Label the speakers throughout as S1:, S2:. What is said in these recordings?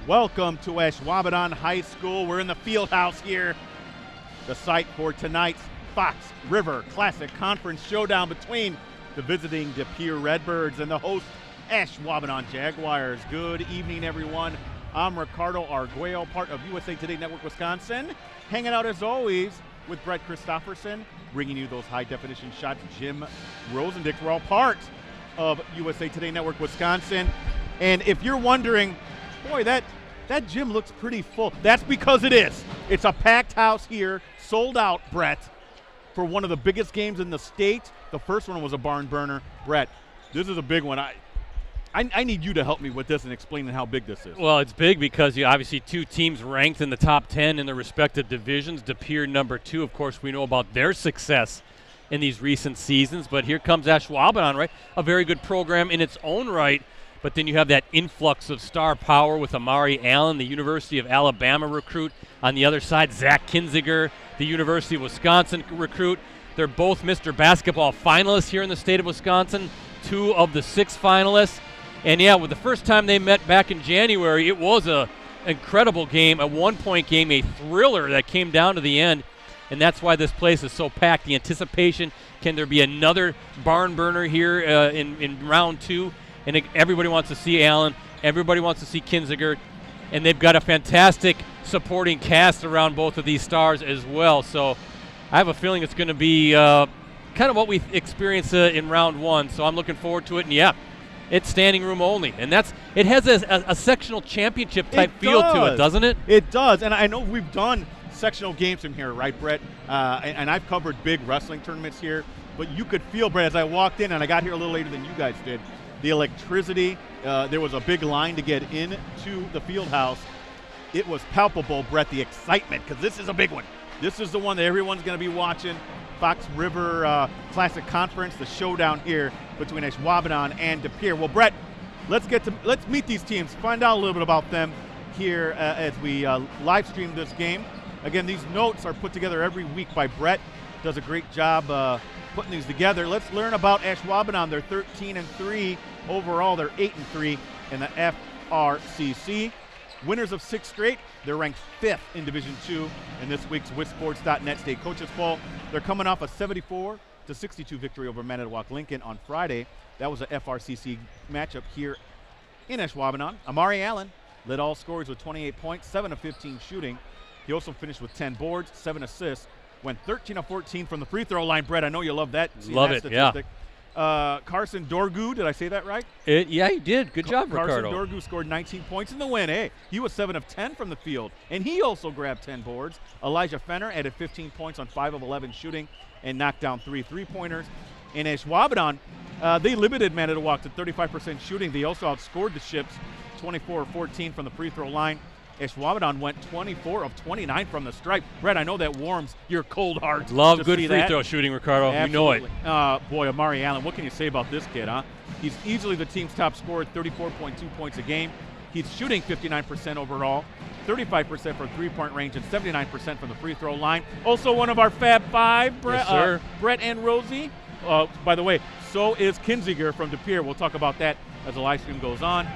S1: Welcome to Ashwaubenon High School. We're in the field house here, the site for tonight's Fox River Classic Conference showdown between the visiting De Pere Redbirds and the host Ashwaubenon Jaguars. Good evening, everyone. I'm Ricardo Arguello, part of USA Today Network Wisconsin, hanging out as always with Brett Christopherson, bringing you those high-definition shots. Jim Rosandick, we're all part of USA Today Network Wisconsin. And if you're wondering, boy, that gym looks pretty full. That's because it is. It's a packed house here, sold out, Brett, for one of the biggest games in the state. The first one was a barn burner. Brett, this is a big one. I need you to help me with this and explaining how big this is.
S2: Well, it's big because you obviously two teams ranked in the top 10 in their respective divisions. De Pere number 2, of course, we know about their success in these recent seasons. But here comes Ashwaubenon, right? A very good program in its own right. But then you have that influx of star power with Amari Allen, the University of Alabama recruit. On the other side, Zach Kinziger, the University of Wisconsin recruit. They're both Mr. Basketball finalists here in the state of Wisconsin, 2 of the 6 finalists. And, yeah, with the first time they met back in January, it was an incredible game, a one-point game, a thriller that came down to the end. And that's why this place is so packed. The anticipation, can there be another barn burner here in round 2? And everybody wants to see Allen. Everybody wants to see Kinziger. And they've got a fantastic supporting cast around both of these stars as well. So I have a feeling it's going to be kind of what we experienced in round 1. So I'm looking forward to it. And, yeah, it's standing room only. And it has a sectional championship type feel to it, doesn't it?
S1: It does. And I know we've done sectional games from here, right, Brett? And I've covered big wrestling tournaments here. But you could feel, Brett, as I walked in, and I got here a little later than you guys did, the electricity. There was a big line to get into the field house. It was palpable, Brett, the excitement, because this is a big one. This is the one that everyone's going to be watching. Fox River Classic Conference, the showdown here between Ashwaubenon and De Pere. Well, Brett, let's meet these teams, find out a little bit about them here as we live stream this game. Again, these notes are put together every week by Brett. Does a great job putting these together. Let's learn about Ashwaubenon. They're 13-3 overall. They're 8-3 in the FRCC. Winners of 6 straight. They're ranked 5th in Division II in this week's WisSports.net State Coaches Poll. They're coming off a 74-62 victory over Manitowoc Lincoln on Friday. That was a FRCC matchup here in Ashwaubenon. Amari Allen led all scorers with 28 points, 7 of 15 shooting. He also finished with 10 boards, 7 assists. Went 13 of 14 from the free throw line. Brett, I know you love that.
S2: Love it,
S1: statistic. Yeah. Carson Dorgu, did I say that right?
S2: Yeah, you did. Good job, Ricardo.
S1: Carson Dorgu scored 19 points in the win. Hey, he was 7 of 10 from the field, and he also grabbed 10 boards. Elijah Fenner added 15 points on 5 of 11 shooting and knocked down 3 three-pointers. In Ashwaubenon, they limited Manitowoc to 35% shooting. They also outscored the Ships 24 of 14 from the free throw line. Ashwaubenon went 24 of 29 from the stripe. Brett, I know that warms your cold heart.
S2: Love good free throw shooting, Ricardo.
S1: Absolutely.
S2: You know it.
S1: Boy, Amari Allen, what can you say about this kid, huh? He's easily the team's top scorer, 34.2 points a game. He's shooting 59% overall, 35% from three-point range, and 79% from the free throw line. Also one of our Fab Five, Brett,
S2: yes, sir.
S1: Brett and Rosie. By the way, so is Kinziger from De Pere. We'll talk about that as the live stream goes on.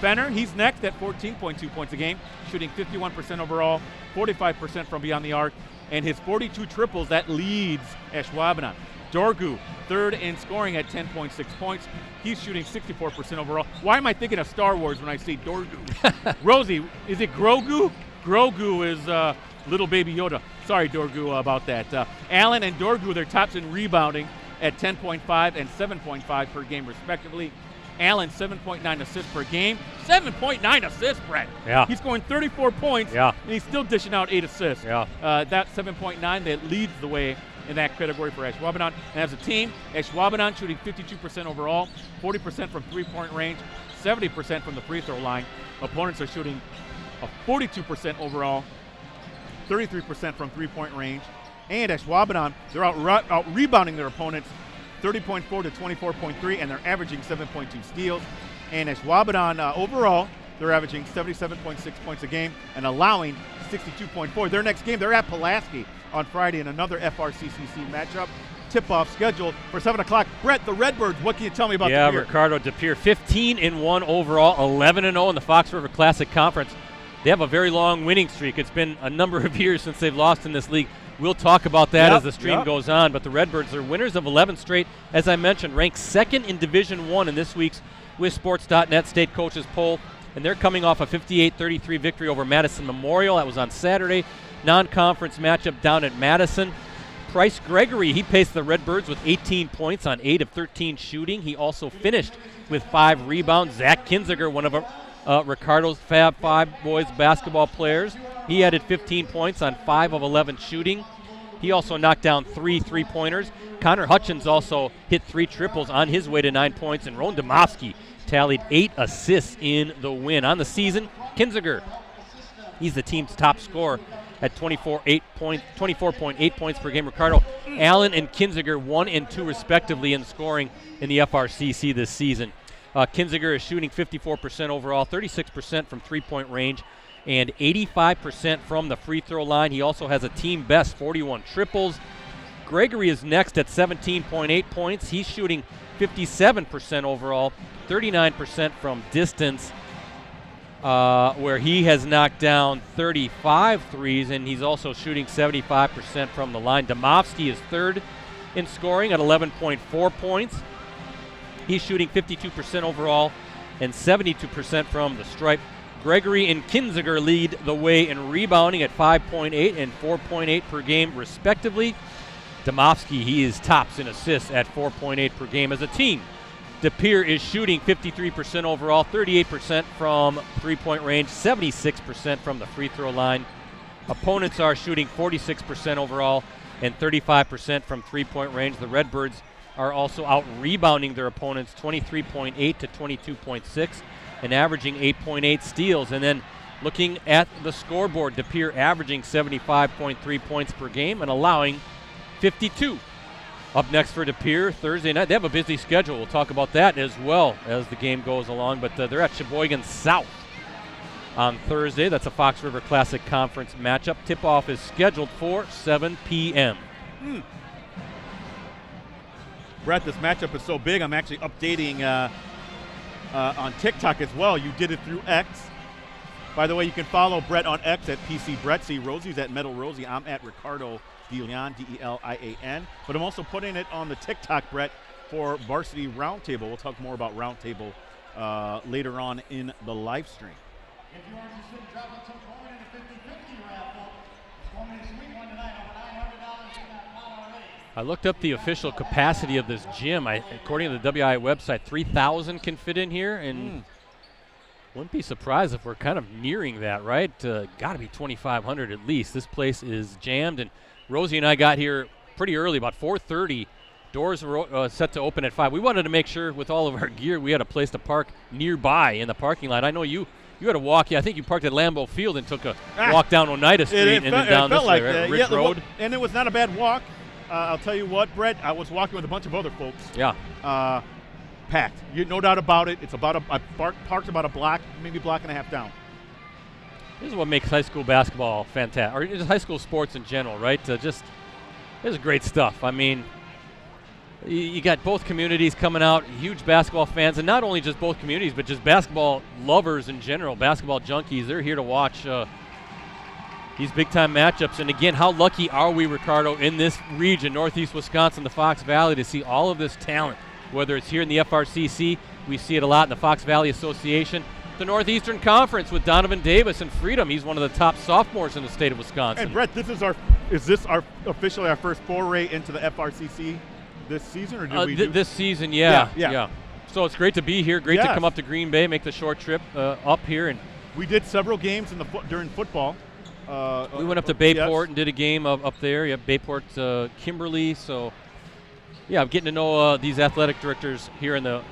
S1: Fenner, he's next at 14.2 points a game, shooting 51% overall, 45% from beyond the arc, and his 42 triples, that leads Ashwaubenon. Dorgu, third in scoring at 10.6 points. He's shooting 64% overall. Why am I thinking of Star Wars when I say Dorgu? Rosie, is it Grogu? Grogu is little baby Yoda. Sorry, Dorgu, about that. Allen and Dorgu, their tops in rebounding at 10.5 and 7.5 per game, respectively. Allen, 7.9 assists per game. 7.9 assists, Brett.
S2: Yeah.
S1: He's scoring 34 points, and he's still dishing out 8 assists.
S2: Yeah.
S1: That 7.9 that leads the way in that category for Ashwaubenon. And as a team, Ashwaubenon shooting 52% overall, 40% from three-point range, 70% from the free throw line. Opponents are shooting a 42% overall, 33% from three-point range. And Ashwaubenon, they're out rebounding their opponents 30.4 to 24.3, and they're averaging 7.2 steals. And Ashwaubenon overall, they're averaging 77.6 points a game and allowing 62.4. Their next game, they're at Pulaski on Friday in another FRCCC matchup. tip-off scheduled for 7 o'clock. Brett, the Redbirds, what can you tell me about De Pere?
S2: Ricardo, De Pere, 15-1 overall, 11-0 in the Fox River Classic Conference. They have a very long winning streak. It's been a number of years since they've lost in this league. We'll talk about that as the stream goes on, but the Redbirds are winners of 11 straight. As I mentioned, ranked second in Division I in this week's WisSports.net State Coaches Poll, and they're coming off a 58-33 victory over Madison Memorial. That was on Saturday. Non-conference matchup down at Madison. Bryce Gregory, he paced the Redbirds with 18 points on 8 of 13 shooting. He also finished with 5 rebounds. Zach Kinziger, one of Ricardo's Fab Five boys basketball players, he added 15 points on 5 of 11 shooting. He also knocked down 3 3-pointers. Connor Hutchins also hit 3 triples on his way to 9 points, and Ron Domofsky tallied 8 assists in the win. On the season, Kinziger, he's the team's top scorer at 24.8 points per game. Ricardo, Allen, and Kinziger 1 and 2 respectively in scoring in the FRCC this season. Kinziger is shooting 54% overall, 36% from three-point range, and 85% from the free throw line. He also has a team best 41 triples. Gregory is next at 17.8 points. He's shooting 57% overall, 39% from distance, where he has knocked down 35 threes, and he's also shooting 75% from the line. Domofsky is third in scoring at 11.4 points. He's shooting 52% overall and 72% from the stripe. Gregory and Kinziger lead the way in rebounding at 5.8 and 4.8 per game, respectively. Domofsky, he is tops in assists at 4.8 per game. As a team, De Pere is shooting 53% overall, 38% from three-point range, 76% from the free throw line. Opponents are shooting 46% overall and 35% from three-point range. The Redbirds are also out-rebounding their opponents 23.8 to 22.6 and averaging 8.8 steals. And then looking at the scoreboard, De Pere averaging 75.3 points per game and allowing 52. Up next for De Pere Thursday night. They have a busy schedule. We'll talk about that as well as the game goes along. But they're at Sheboygan South on Thursday. That's a Fox River Classic Conference matchup. Tip-off is scheduled for 7 p.m.
S1: Brett, this matchup is so big, I'm actually updating on TikTok as well. You did it through X. By the way, you can follow Brett on X at PC Brett. See, Rosie's at Metal Rosie. I'm at Ricardo Delian, D-E-L-I-A-N. But I'm also putting it on the TikTok, Brett, for Varsity Roundtable. We'll talk more about Roundtable later on in the live stream.
S3: If you are interested in dropping some coin in the 50-50 raffle, it's going to be a sweet one tonight, over $900 in that pot already.
S2: I looked up the official capacity of this gym. According to the WI website, 3,000 can fit in here, and wouldn't be surprised if we're kind of nearing that, right? Got to be 2,500 at least. This place is jammed, and Rosie and I got here pretty early, about 4:30. Doors were set to open at 5. We wanted to make sure with all of our gear we had a place to park nearby in the parking lot. I know you had to walk. Yeah, I think you parked at Lambeau Field and took a walk down Oneida Street and then down this way, right? Ridge Road.
S1: And it was not a bad walk. I'll tell you what, Brett, I was walking with a bunch of other folks.
S2: Yeah.
S1: Packed. No doubt about it. It's about parked about a block, maybe a block and a half down.
S2: This is what makes high school basketball fantastic, or just high school sports in general, right? This is great stuff. I mean, you got both communities coming out, huge basketball fans, and not only just both communities, but just basketball lovers in general, basketball junkies. They're here to watch these big-time matchups. And again, how lucky are we, Ricardo, in this region, Northeast Wisconsin, the Fox Valley, to see all of this talent, whether it's here in the FRCC, we see it a lot in the Fox Valley Association, the Northeastern Conference with Donovan Davis and Freedom. He's one of the top sophomores in the state of Wisconsin.
S1: And Brett, is this officially our first foray into the FRCC this season, or did we
S2: this season? Yeah. So it's great to be here. Great to come up to Green Bay, make the short trip up here, and
S1: we did several games during football.
S2: We went up to Bayport and did a game up there. Yeah, Bayport, Kimberly. So yeah, I'm getting to know these athletic directors here in the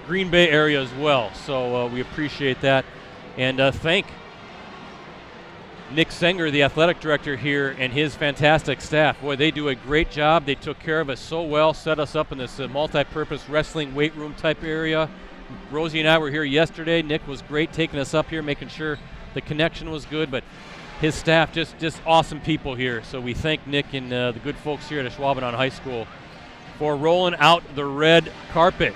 S2: Green Bay area as well. So we appreciate that, and thank Nick Senger, the athletic director here, and his fantastic staff. Boy, they do a great job. They took care of us so well, set us up in this multi-purpose wrestling weight room type area. Rosie and I were here yesterday. Nick was great taking us up here, making sure the connection was good, but his staff, just awesome people here. So we thank Nick and the good folks here at Ashwaubenon High School for rolling out the red carpet.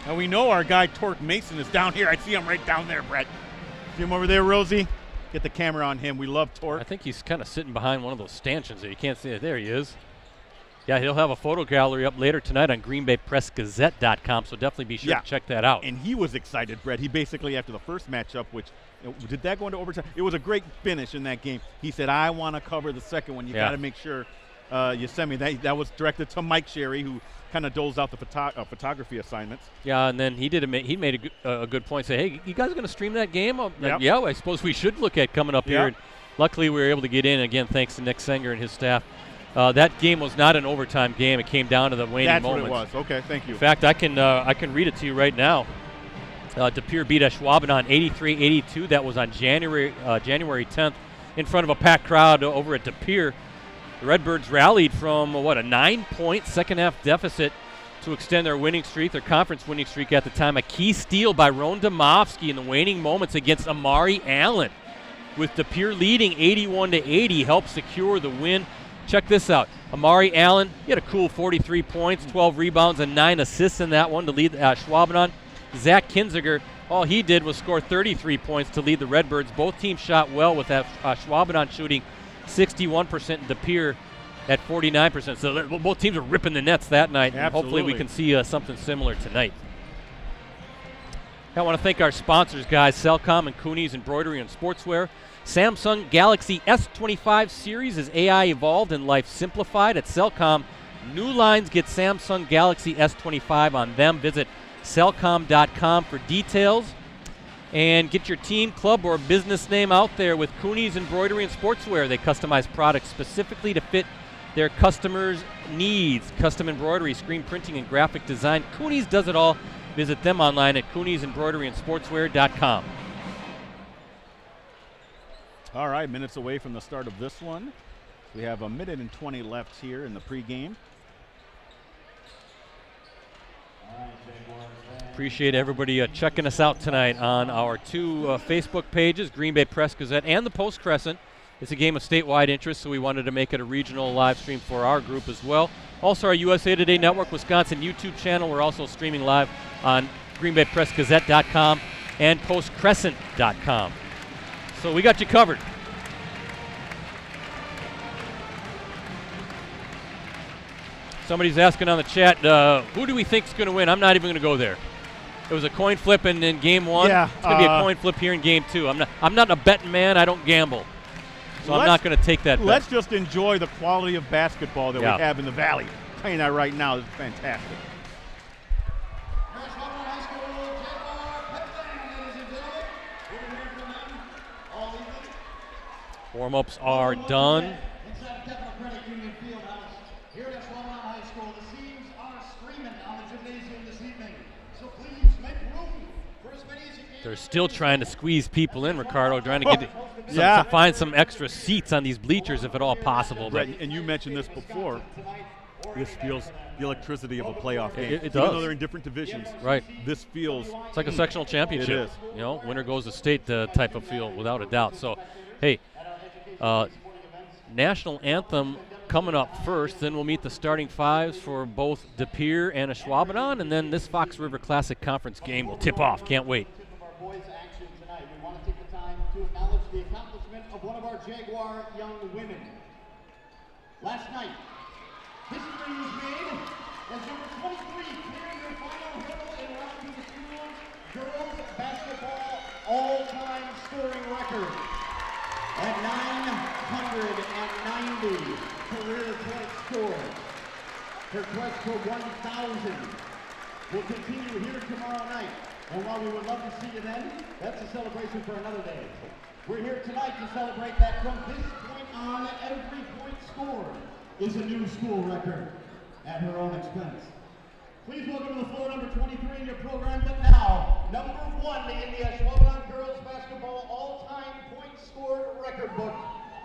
S1: And we know our guy Torque Mason is down here. I see him right down there, Brett. See him over there, Rosie? Get the camera on him. We love Torque.
S2: I think he's kind of sitting behind one of those stanchions there. You can't see it. There he is. Yeah, he'll have a photo gallery up later tonight on greenbaypressgazette.com, so definitely be sure to check that out.
S1: And he was excited, Brett. He basically, after the first matchup, which, did that go into overtime? It was a great finish in that game. He said, I want to cover the second one. You got to make sure you send me. That was directed to Mike Sherry, who kind of doles out the photography assignments.
S2: Yeah, and then he made a good point. Say, hey, you guys are going to stream that game? Yeah, I suppose we should look at coming up here. And luckily, we were able to get in, again, thanks to Nick Senger and his staff. That game was not an overtime game. It came down to the waning moments.
S1: That's what it was. Okay, thank you.
S2: In fact, I can read it to you right now. De Pere beat Ashwaubenon 83-82. That was on January 10th in front of a packed crowd over at De Pere. The Redbirds rallied from, a 9-point second-half deficit to extend their winning streak, their conference winning streak at the time. A key steal by Ron Domovsky in the waning moments against Amari Allen. With De Pere leading 81-80, helped secure the win. Check this out. Amari Allen, he had a cool 43 points, 12 rebounds, and 9 assists in that one to lead Ashwaubenon. Zach Kinziger, all he did was score 33 points to lead the Redbirds. Both teams shot well, with Ashwaubenon shooting 61% and De Pere at 49%. So both teams are ripping the nets that night. And hopefully we can see something similar tonight. I want to thank our sponsors, guys, Cellcom and Cooney's Embroidery and Sportswear. Samsung Galaxy S25 series is AI evolved and life simplified at Cellcom. New lines get Samsung Galaxy S25 on them. Visit Cellcom.com for details. And get your team, club, or business name out there with Cooney's Embroidery and Sportswear. They customize products specifically to fit their customers' needs. Custom embroidery, screen printing, and graphic design. Cooney's does it all. Visit them online at Cooney'sEmbroideryandSportswear.com.
S1: All right, minutes away from the start of this one. We have 1 minute and 20 left here in the pregame.
S2: Appreciate everybody checking us out tonight on our two Facebook pages, Green Bay Press Gazette and the Post Crescent. It's a game of statewide interest, so we wanted to make it a regional live stream for our group as well. Also, our USA Today Network Wisconsin YouTube channel. We're also streaming live on greenbaypressgazette.com and postcrescent.com. So we got you covered. Somebody's asking on the chat, who do we think is going to win? I'm not even going to go there. It was a coin flip in game one.
S1: Yeah,
S2: it's going to be a coin flip here in game two. I'm not a betting man. I don't gamble. So I'm not going to take that bet.
S1: Let's just enjoy the quality of basketball that we have in the Valley. I'm telling you that right now is fantastic.
S3: Ashwaubenon High School Jaguar Pregame, ladies and gentlemen. We're going to hear from them all evening.
S2: Warm-ups are done.
S3: Inside Capital Credit Union Fieldhouse here at Ashwaubenon High School. The scenes are screaming on the gymnasium this evening. So please make room for as many as you can.
S2: They're still trying to squeeze people in, Ricardo, trying to get find some extra seats on these bleachers if at all possible. But
S1: and you mentioned this before. This feels the electricity of a playoff game.
S2: It does.
S1: Even though they're in different divisions.
S2: Right.
S1: This feels.
S2: It's like a sectional championship.
S1: It is.
S2: You know, winner goes to state type of feel, without a doubt. So, hey, national anthem coming up first. Then we'll meet the starting fives for both De Pere and Ashwaubenon, and then this Fox River Classic Conference game will tip off. Can't wait.
S3: Boys action tonight. We want to take the time to acknowledge the accomplishment of one of our Jaguar young women. Last night, history was made as number 23 clearing her final hurdle in round to the school girls basketball all-time scoring record at 990 career point scored. Her quest for 1,000 will continue here tomorrow night. And while we would love to see you then, that's a celebration for another day. We're here tonight to celebrate that from this point on, every point scored is a new school record at her own expense. Please welcome to the floor number 23 in your program, but now, number 1 in the Ashwaubenon girls basketball all-time point scored record book.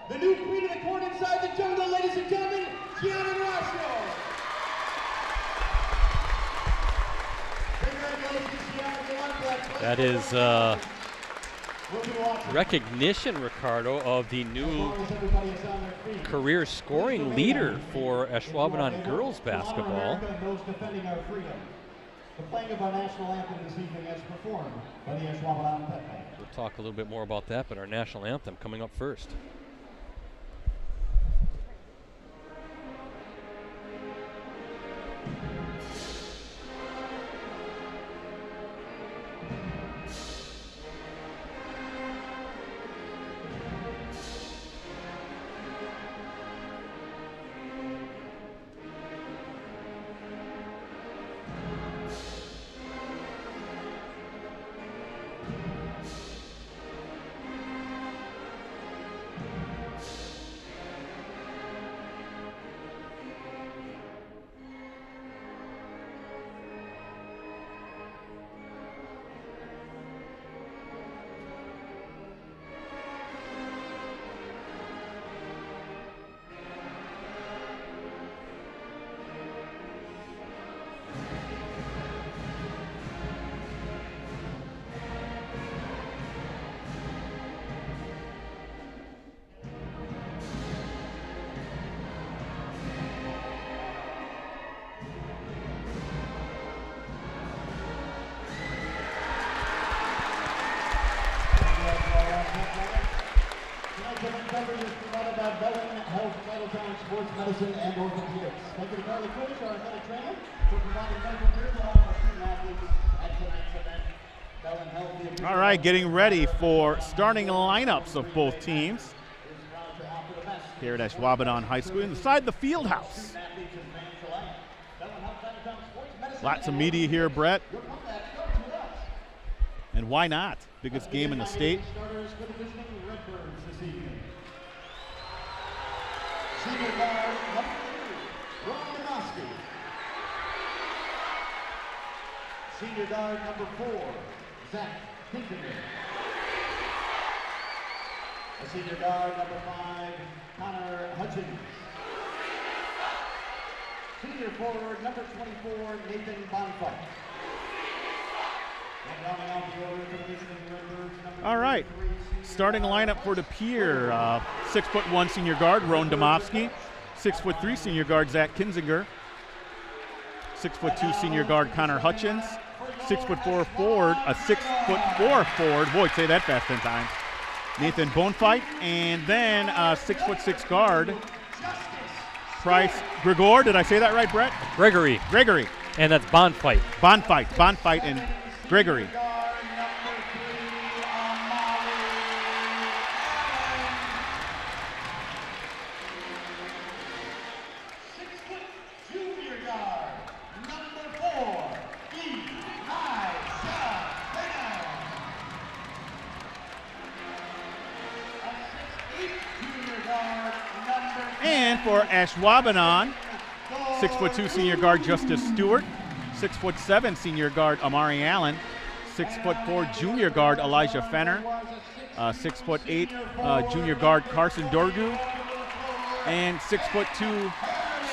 S3: The new queen of the court inside the jungle, ladies and gentlemen, Gianna Rasho.
S2: That is recognition, Ricardo, of the new career scoring leader for Ashwaubenon girls basketball.
S3: The playing of our national anthem this evening as performed by the Ashwaubenon and De Pere.
S2: We'll talk a little bit more about that, but our national anthem coming up first.
S3: Sports medicine and orthopedics. Thank you to Carly Coach, our athletic trainer, for providing medical care to all of our student athletes at tonight's event. Bell and Health.
S1: All right, getting ready for starting lineups of both teams here at Ashwaubenon High School inside the field house. Lots of media here, Brett. And why not? Biggest game in the state.
S3: Starters for the visiting Redbirds this evening. Senior guard number 2, Rosandick. Senior guard number 4, Zach Hinkinger. Senior guard number 5, Connor Hutchins. Senior forward number 24, Nathan Bonfight.
S1: All right, starting lineup for De Pere, 6'1" senior guard Ron Domofsky, 6'3" senior guard Zach Kinzinger, 6'2" senior guard Connor Hutchins, 6'4" forward, a 6'4" forward. Boy, say that fast 10 times. Nathan Bonfight, and then a 6'6" guard Price Gregor. Did I say that right, Brett?
S2: Gregory. And that's Bonfight.
S1: Bonfight and Gregory. And for Ashwaubenon, 6'2" senior guard Justice Stewart, 6'7" senior guard Amari Allen, 6'4" junior guard Elijah Fenner, 6'8" junior guard Carson Dorgu, and 6'2"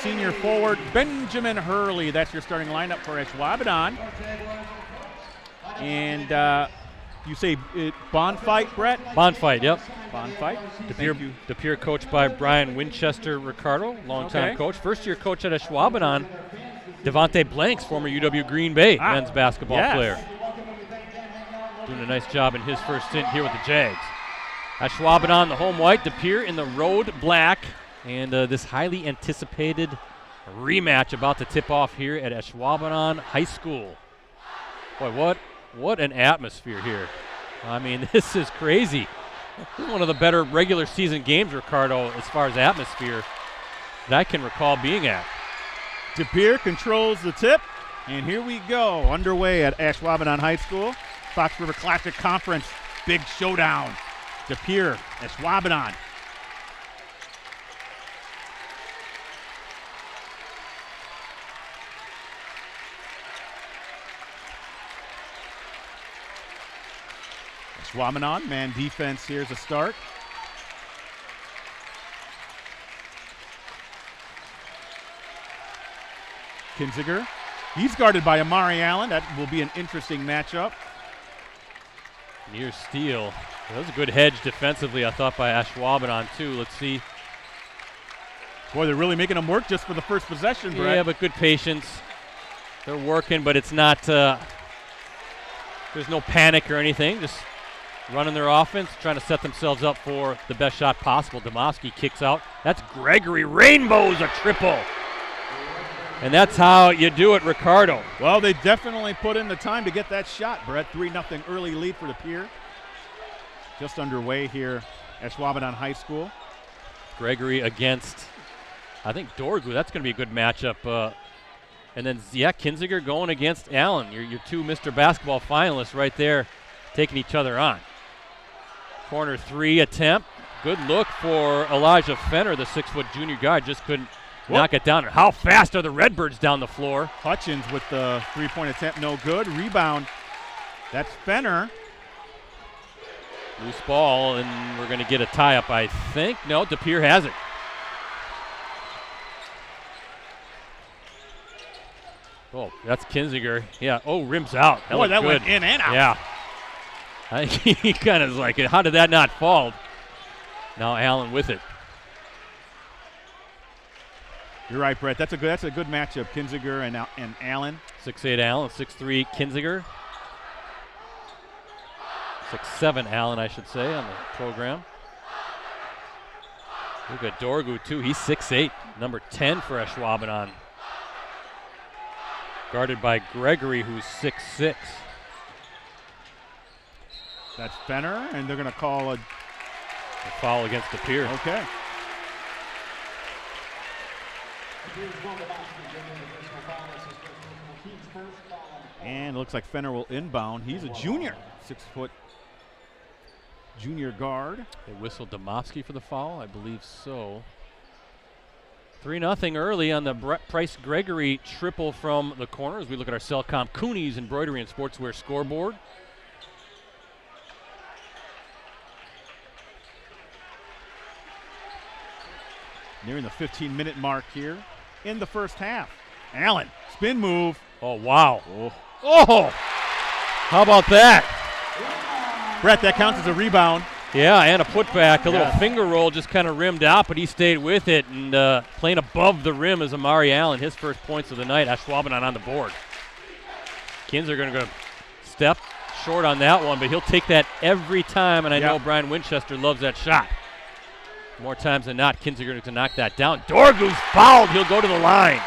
S1: senior forward Benjamin Hurley. That's your starting lineup for Ashwaubenon. And you say Bonfight, Brett?
S2: Bonfight, yep.
S1: Bonfight.
S2: De Pere coached by Brian Winchester Ricardo, longtime coach. First-year coach at Ashwaubenon, Devontae Blanks, former UW Green Bay men's basketball player. Doing a nice job in his first stint here with the Jags. Ashwaubenon, the home white, De Pere in the road black. And this highly anticipated rematch about to tip off here at Ashwaubenon High School. Boy, what an atmosphere here. I mean, this is crazy. This is one of the better regular season games, Ricardo, as far as atmosphere that I can recall being at.
S1: De Pere controls the tip, and here we go, underway at Ashwaubenon High School. Fox River Classic Conference, big showdown. De Pere, Ashwaubenon. Ashwaubenon, man defense here's a start. Kinziger, he's guarded by Amari Allen. That will be an interesting matchup.
S2: Near steal That was a good hedge defensively, I thought, by Ashwaubenon, too. Let's see.
S1: Boy, they're really making them work just for the first possession, Brett.
S2: Yeah, but good patience. They're working, but it's not, there's no panic or anything. Just running their offense, trying to set themselves up for the best shot possible. Domofsky kicks out. That's Gregory. Rainbows a triple. And that's how you do it, Ricardo.
S1: Well, they definitely put in the time to get that shot, Brett. 3-0 early lead for De Pere. Just underway here at Ashwaubenon High School.
S2: Gregory against, I think, Dorgu. That's going to be a good matchup. And then, yeah, Kinziger going against Allen. Your two Mr. Basketball finalists right there taking each other on. Corner 3 attempt. Good look for Elijah Fenner, the 6-foot junior guard. Just couldn't knock it down. How fast are the Redbirds down the floor?
S1: Hutchins with the three-point attempt, no good. Rebound, that's Fenner.
S2: Loose ball, and we're going to get a tie-up, I think. No, De Pere has it. Oh, that's Kinziger. Yeah, rims out.
S1: Boy, that
S2: good.
S1: went in and out.
S2: Yeah. He kind of is like, how did that not fall? Now Allen with it.
S1: You're right, Brett. That's a good matchup. Kinziger and Allen.
S2: 6'8" Allen, 6'3" Kinziger. 6'7" Allen, I should say, on the program. Look at Dorgu, too. He's 6'8", number 10 for Ashwaubenon. Guarded by Gregory, who's 6'6".
S1: That's Fenner, and they're going to call a
S2: foul against De Pere.
S1: Okay. And it looks like Fenner will inbound. He's a junior, 6-foot junior guard.
S2: They whistled Domofsky for the foul, I believe so. 3-0 early on the Price Gregory triple from the corner as we look at our Cellcom Cooney's Embroidery and Sportswear scoreboard.
S1: Nearing the 15-minute mark here in the first half. Allen, spin move.
S2: Oh, wow. Oh, how about that?
S1: Brett, that counts as a rebound.
S2: Yeah, and a putback. A little finger roll just kind of rimmed out, but he stayed with it. And playing above the rim is Amari Allen, his first points of the night. Ashwaubenon on the board. Kins are going to go step short on that one, but he'll take that every time, and I know Brian Winchester loves that shot. More times than not, Kins are going to knock that down. Dorgu's fouled. He'll go to the line.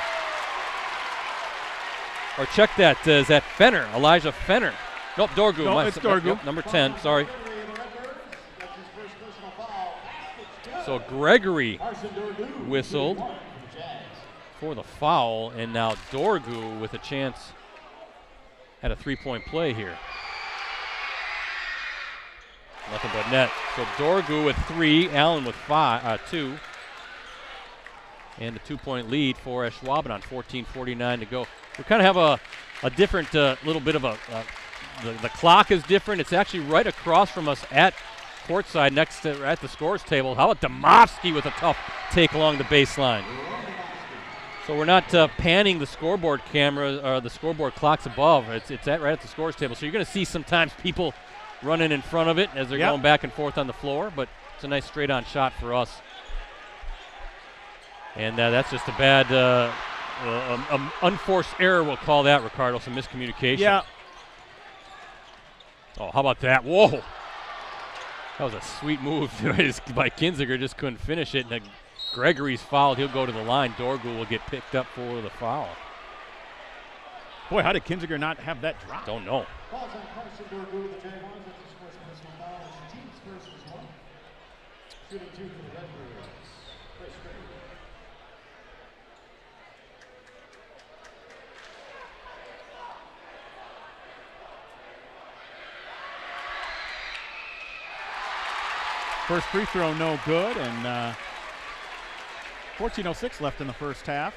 S2: Or check that. Is that Fenner? Elijah Fenner. Nope, Dorgu.
S1: No, it's Dorgu.
S2: Yep, number 10, sorry. So Gregory whistled for the foul, and now Dorgu with a chance at a three-point play here. Nothing but net. So Dorgu with 3, Allen with 2. And the 2-point lead for Ashwaubenon, 14:49 to go. We kind of have a different little bit of the clock is different. It's actually right across from us at courtside next to at the scores table. How about Domofsky with a tough take along the baseline? So we're not panning the scoreboard camera or the scoreboard clocks above. It's right at the scores table. So you're going to see sometimes people running in front of it as they're going back and forth on the floor, but it's a nice straight-on shot for us. And that's just a bad unforced error, we'll call that, Ricardo, some miscommunication.
S1: Yeah.
S2: Oh, how about that? Whoa. That was a sweet move by Kinziger, just couldn't finish it. And Gregory's fouled. He'll go to the line. Dorgu will get picked up for the foul.
S1: Boy, how did Kinziger not have that drop?
S2: Don't know.
S1: First free throw, no good, and 14:06 left in the first half.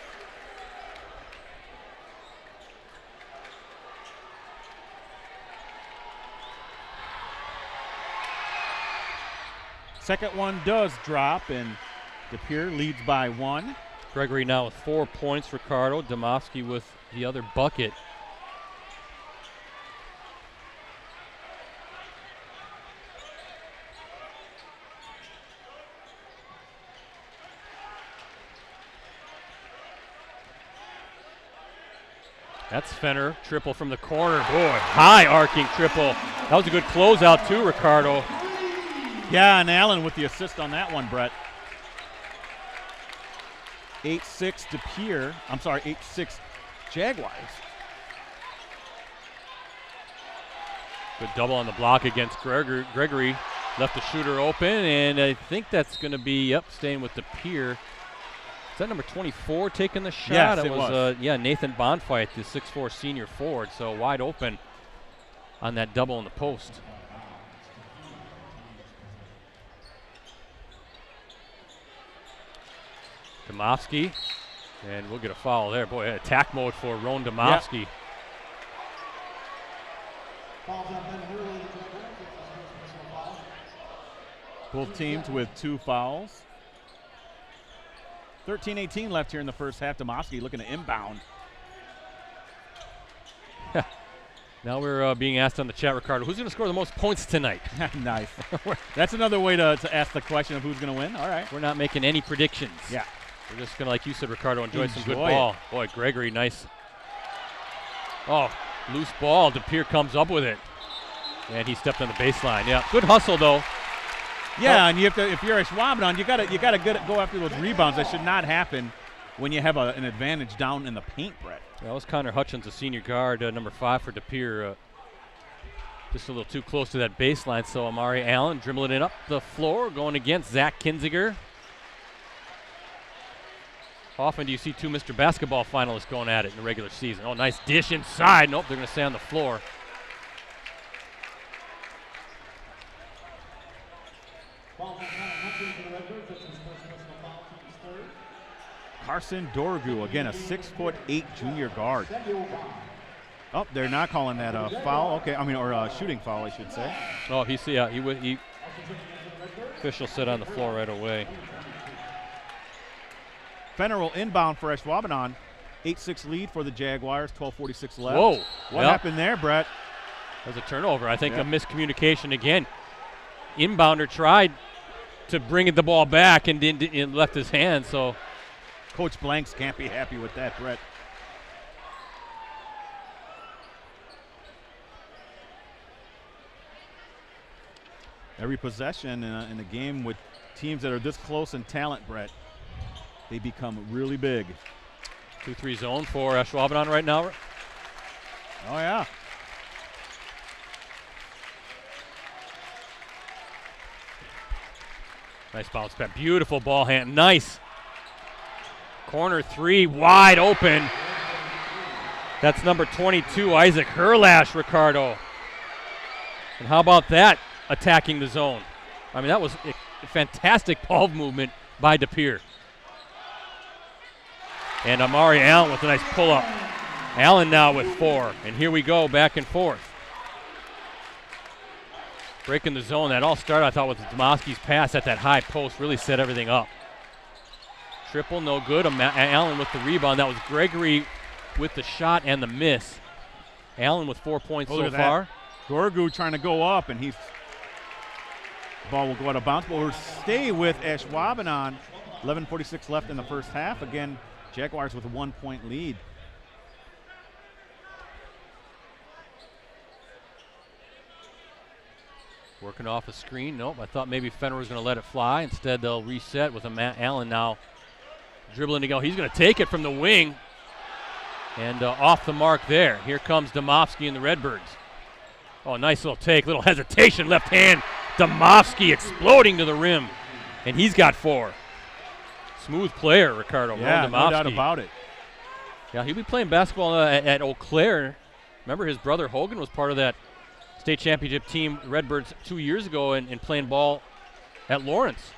S1: Second one does drop, and De Pere leads by 1.
S2: Gregory now with 4 points, Ricardo. Domofsky with the other bucket. That's Fenner, triple from the corner. Boy, high arcing triple. That was a good closeout too, Ricardo.
S1: Yeah, and Allen with the assist on that one, Brett. 8-6 De Pere. I'm sorry, 8-6 Jaguars.
S2: Good double on the block against Gregory. Left the shooter open, and I think that's going to be, staying with De Pere. Is that number 24 taking the shot?
S1: Yes, it was.
S2: Nathan Bonfight, the 6'4" senior forward, so wide open on that double in the post. Domofsky, and we'll get a foul there. Boy, attack mode for Ron Domofsky.
S1: Yep. Both teams with 2 fouls. 13-18 left here in the first half. Domofsky looking to inbound.
S2: Now we're being asked on the chat, Ricardo, who's going to score the most points tonight?
S1: Nice. That's another way to ask the question of who's going to win. All right.
S2: We're not making any predictions.
S1: Yeah.
S2: We're just going to, like you said, Ricardo, enjoy some good ball. Boy, Gregory, nice. Oh, loose ball. De Pere comes up with it. And he stepped on the baseline. Yeah, good hustle, though.
S1: Yeah, and you have to, if you're Ashwaubenon, you gotta go after those rebounds. That should not happen when you have an advantage down in the paint, Brett.
S2: That was Connor Hutchins, a senior guard, number 5 for De Pere. Just a little too close to that baseline, so Amari Allen dribbling it up the floor, going against Zach Kinziger. How often do you see 2 Mr. Basketball finalists going at it in the regular season? Oh, nice dish inside. Nope, they're going to stay on the floor.
S1: Carson Dorgu, again, a 6'8" junior guard. Oh, they're not calling that a foul. Okay, or a shooting foul, I should say.
S2: Oh, he official sit on the floor right away.
S1: Fenner will inbound for Ashwaubenon. 8-6 lead for the Jaguars, 12:46 left.
S2: Whoa.
S1: What happened there, Brett?
S2: That was a turnover. I think a miscommunication again. Inbounder tried to bring the ball back and left his hand, so.
S1: Coach Blanks can't be happy with that, Brett. Every possession in a game with teams that are this close in talent, Brett, they become really big.
S2: 2-3 zone for Ashwaubenon right now.
S1: Oh, yeah.
S2: Nice bounce back. Beautiful ball hand. Nice. Corner 3, wide open. That's number 22, Isaac Herlash, Ricardo. And how about that, attacking the zone? I mean, that was a fantastic ball movement by De Pere. And Amari Allen with a nice pull-up. Allen now with 4, and here we go, back and forth. Breaking the zone. That all started, I thought, with Domofsky's pass at that high post. Really set everything up. Triple, no good. Allen with the rebound. That was Gregory with the shot and the miss. Allen with 4 points so far.
S1: Dorgu trying to go up, and the ball will go out of bounds. But we'll stay with Ashwaubenon. 11:46 left in the first half. Again, Jaguars with a 1-point lead.
S2: Working off a screen. Nope, I thought maybe Fenner was going to let it fly. Instead, they'll reset with Allen now dribbling to go. He's going to take it from the wing. And off the mark there. Here comes Domofsky and the Redbirds. Oh, nice little take. Little hesitation. Left hand. Domofsky exploding to the rim. And he's got 4. Smooth player, Ricardo.
S1: Yeah, no doubt about it.
S2: Yeah, he'll be playing basketball at Eau Claire. Remember, his brother Hogan was part of that state championship team, Redbirds, 2 years ago, and playing ball at Lawrence.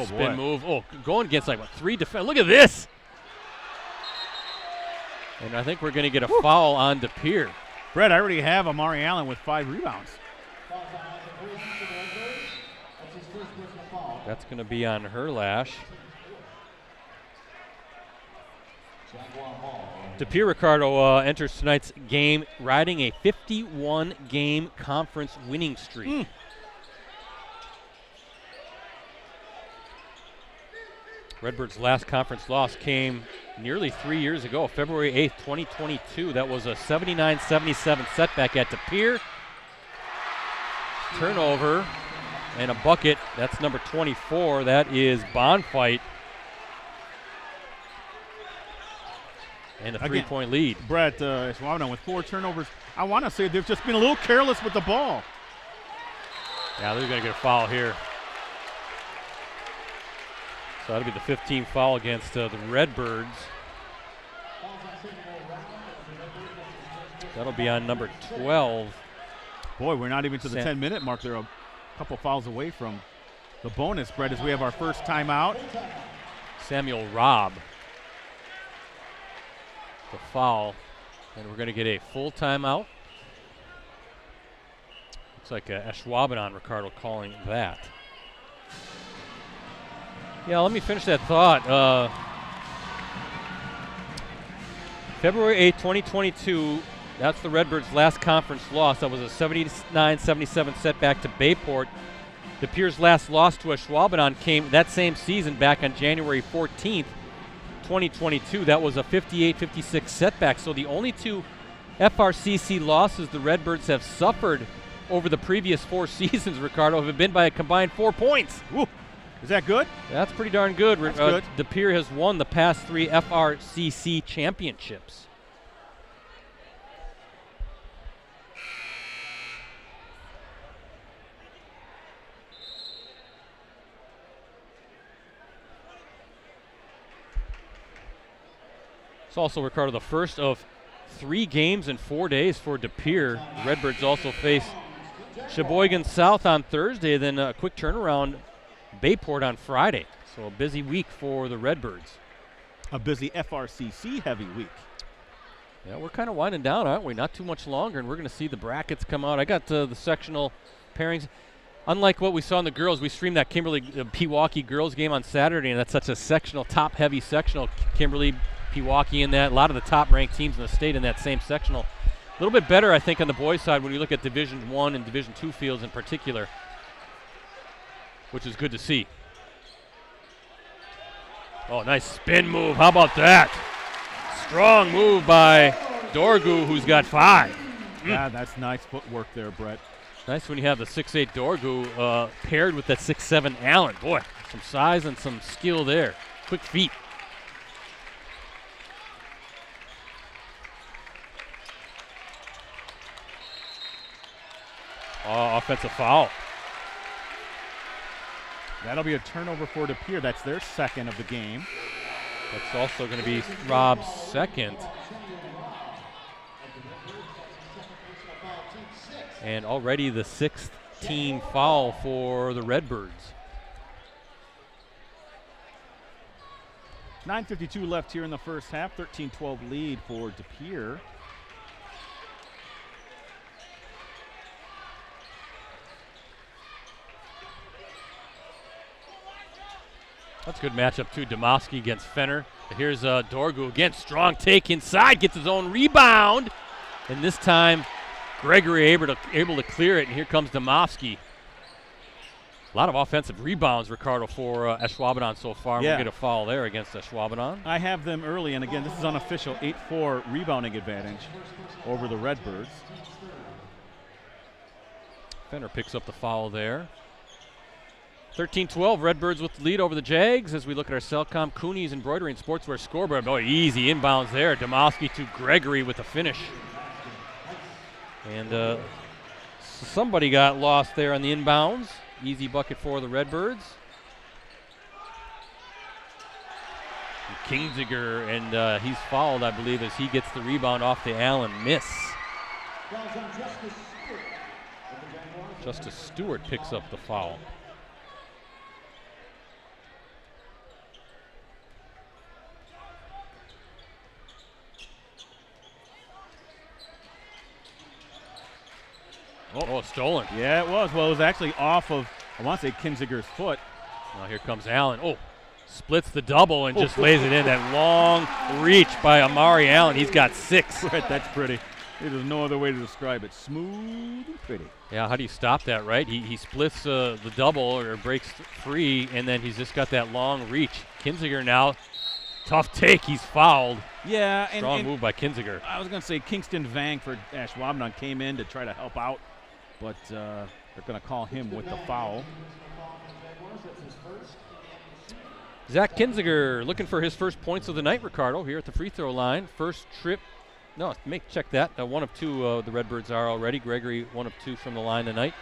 S2: Spin move. Oh, going against 3 defenders. Look at this. And I think we're going to get a foul on De Pere.
S1: Brett, I already have Amari Allen with 5 rebounds.
S2: That's going to be on Herlash. De Pere, Ricardo, enters tonight's game riding a 51-game conference winning streak. Redbirds' last conference loss came nearly 3 years ago, February 8th, 2022. That was a 79-77 setback at De Pere. Turnover and a bucket. That's number 24. That is Bonfight. And a three-point lead.
S1: Brett, Ashwaubenon with 4 turnovers. I want to say they've just been a little careless with the ball.
S2: Yeah, they're going to get a foul here. So that'll be the 15th foul against the Redbirds. That'll be on number 12.
S1: Boy, we're not even to the 10-minute mark. They're a couple fouls away from the bonus, Brett, as we have our first timeout.
S2: Samuel Robb. The foul. And we're going to get a full timeout. Looks like Ashwaubenon, Ricardo, calling that. Yeah, let me finish that thought. February 8, 2022, that's the Redbirds' last conference loss. That was a 79-77 setback to Bayport. De Pere's last loss to Ashwaubenon came that same season back on January 14th, 2022. That was a 58-56 setback. So the only 2 FRCC losses the Redbirds have suffered over the previous 4 seasons, Ricardo, have been by a combined 4 points.
S1: Ooh. Is that good?
S2: That's pretty darn good.
S1: That's good.
S2: De Pere has won the past 3 FRCC championships. It's also, Ricardo, the first of 3 games in 4 days for De Pere. The Redbirds also face Sheboygan South on Thursday, then a quick turnaround, Bayport on Friday. So a busy week for the Redbirds.
S1: A busy FRCC heavy week.
S2: Yeah, we're kind of winding down, aren't we? Not too much longer, and we're going to see the brackets come out. I got the sectional pairings. Unlike what we saw in the girls, we streamed that Kimberly-Pewaukee girls game on Saturday, and that's such a sectional, top-heavy sectional. Kimberly-Pewaukee in that. A lot of the top-ranked teams in the state in that same sectional. A little bit better, I think, on the boys' side when you look at Division I and Division II fields in particular, which is good to see. Oh, nice spin move. How about that? Strong move by Dorgu, who's got 5.
S1: Yeah, that's nice footwork there, Brett.
S2: Nice when you have the 6'8 Dorgu paired with that 6'7 Allen. Boy, some size and some skill there. Quick feet. Oh, offensive foul.
S1: That'll be a turnover for De Pere. That's their second of the game.
S2: That's also going to be Rob's second. And already the 6th team foul for the Redbirds.
S1: 9:52 left here in the first half. 13-12 lead for De Pere.
S2: That's a good matchup, too. Demoski against Fenner. Here's Dorgu again. Strong take inside. Gets his own rebound. And this time, Gregory able to clear it. And here comes Demoski. A lot of offensive rebounds, Ricardo, for Ashwaubenon so far.
S1: Yeah.
S2: We'll get a foul there against Ashwaubenon.
S1: I have them early. And again, this is unofficial. 8-4 rebounding advantage over the Redbirds.
S2: Fenner picks up the foul there. 13-12, Redbirds with the lead over the Jags as we look at our Cellcom Cooney's Embroidery and Sportswear scoreboard. Oh, easy inbounds there. Demoski to Gregory with the finish. And somebody got lost there on the inbounds. Easy bucket for the Redbirds. And Kingsiger, and he's fouled, I believe, as he gets the rebound off the Allen miss. Justice Stewart picks up the foul. Oh, stolen.
S1: Yeah, it was. Well, it was actually off of, I want to say, Kinziger's foot.
S2: Now here comes Allen. Oh, splits the double and just lays it in. That long reach by Amari Allen. He's got 6.
S1: Right, that's pretty. There's no other way to describe it. Smooth and pretty.
S2: Yeah, how do you stop that, right? He splits the double or breaks free, and then he's just got that long reach. Kinziger now. Tough take. He's fouled.
S1: Yeah.
S2: Strong move by Kinziger.
S1: I was going to say Kingston Vang for Ashwaubenon came in to try to help out, but they're going to call him with the foul.
S2: Zach Kinziger looking for his first points of the night, Ricardo, here at the free throw line. First trip. No, check that. 1 of 2 the Redbirds are already. Gregory 1 of 2 from the line tonight.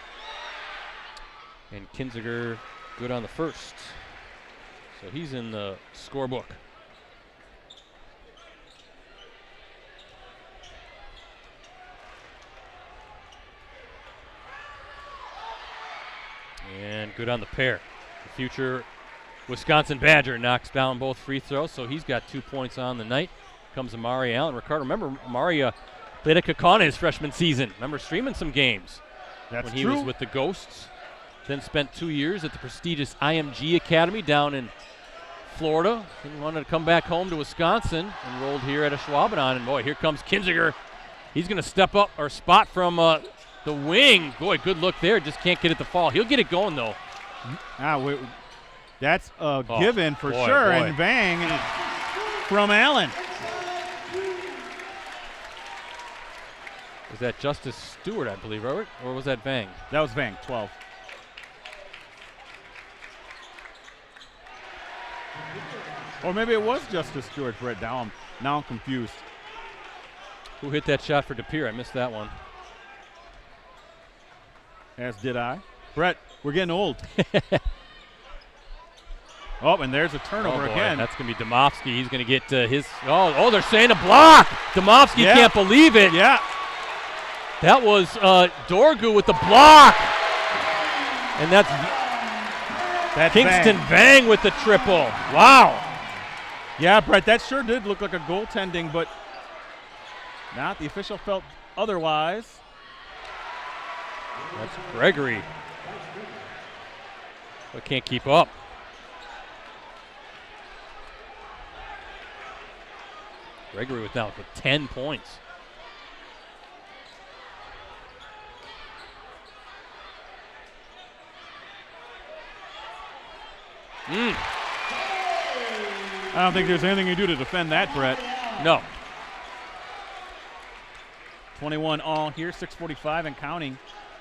S2: And Kinziger good on the first. So he's in the scorebook. And good on the pair. The future Wisconsin Badger knocks down both free throws, so he's got 2 points on the night. Comes Amari Allen. Ricardo, remember Amari played at Kaukauna his freshman season. Remember streaming some games when he was with the Ghosts. Then spent 2 years at the prestigious IMG Academy down in Florida. Then wanted to come back home to Wisconsin. Enrolled here at Ashwaubenon. And boy, here comes Kinziger. He's going to step up or spot from the wing. Boy, good look there. Just can't get it to fall. He'll get it going though.
S1: That's a given for sure. And Vang from Allen.
S2: Was that Justice Stewart, I believe, Robert? Or was that Vang?
S1: That was Vang, 12. Or maybe it was Justice Stewart, Brett. Now I'm confused.
S2: Who hit that shot for De Pere? I missed that one.
S1: As did I. Brett, we're getting old. Oh, and there's a turnover again.
S2: That's going to be Domofsky. He's going to get his. Oh, they're saying a block. Domofsky can't believe it.
S1: Yeah.
S2: That was Dorgu with the block. And that's Kingston Vang with the triple. Wow.
S1: Yeah, Brett, that sure did look like a goaltending, but not. The official felt otherwise.
S2: That's Gregory. But can't keep up. Gregory with 10 points.
S1: I don't think there's anything you do to defend that, Brett.
S2: No.
S1: 21 all here, 6:45 and counting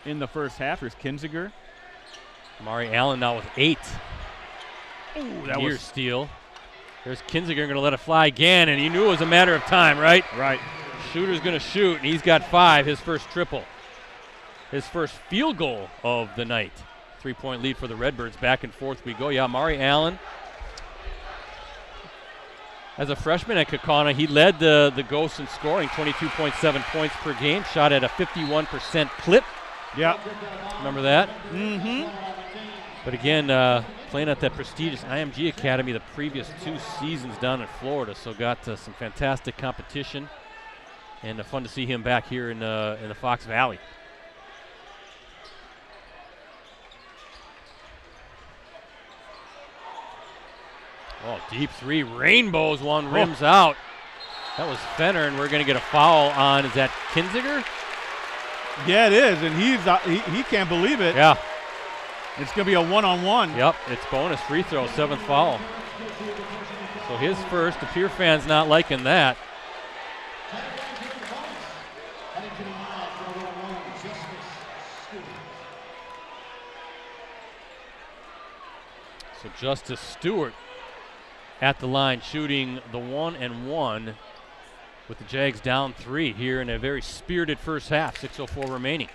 S1: in the first half. Here's Kinziger.
S2: Amari Allen now with 8.
S1: Ooh, that
S2: Near
S1: was
S2: steal. There's Kinziger going to let it fly again, and he knew it was a matter of time, right?
S1: Right.
S2: Shooter's going to shoot, and he's got 5, his first triple. His first field goal of the night. 3-point lead for the Redbirds. Back and forth we go. Yeah, Amari Allen. As a freshman at Kaukauna, he led the Ghosts in scoring, 22.7 points per game. Shot at a 51% clip.
S1: Yeah.
S2: Remember that?
S1: Mm-hmm.
S2: But again, playing at that prestigious IMG Academy the previous 2 seasons down in Florida, so got some fantastic competition, and fun to see him back here in the Fox Valley. Oh, deep 3, rainbows, one rims out. That was Fenner, and we're going to get a foul on, is that Kinziger?
S1: Yeah, it is, and he can't believe it.
S2: Yeah.
S1: It's going to be a one-on-one.
S2: Yep, it's bonus free throw, 7th foul. So his first. The Pere fans not liking that. So Justice Stewart at the line shooting the 1-and-1 with the Jags down 3 here in a very spirited first half, 6:04 remaining.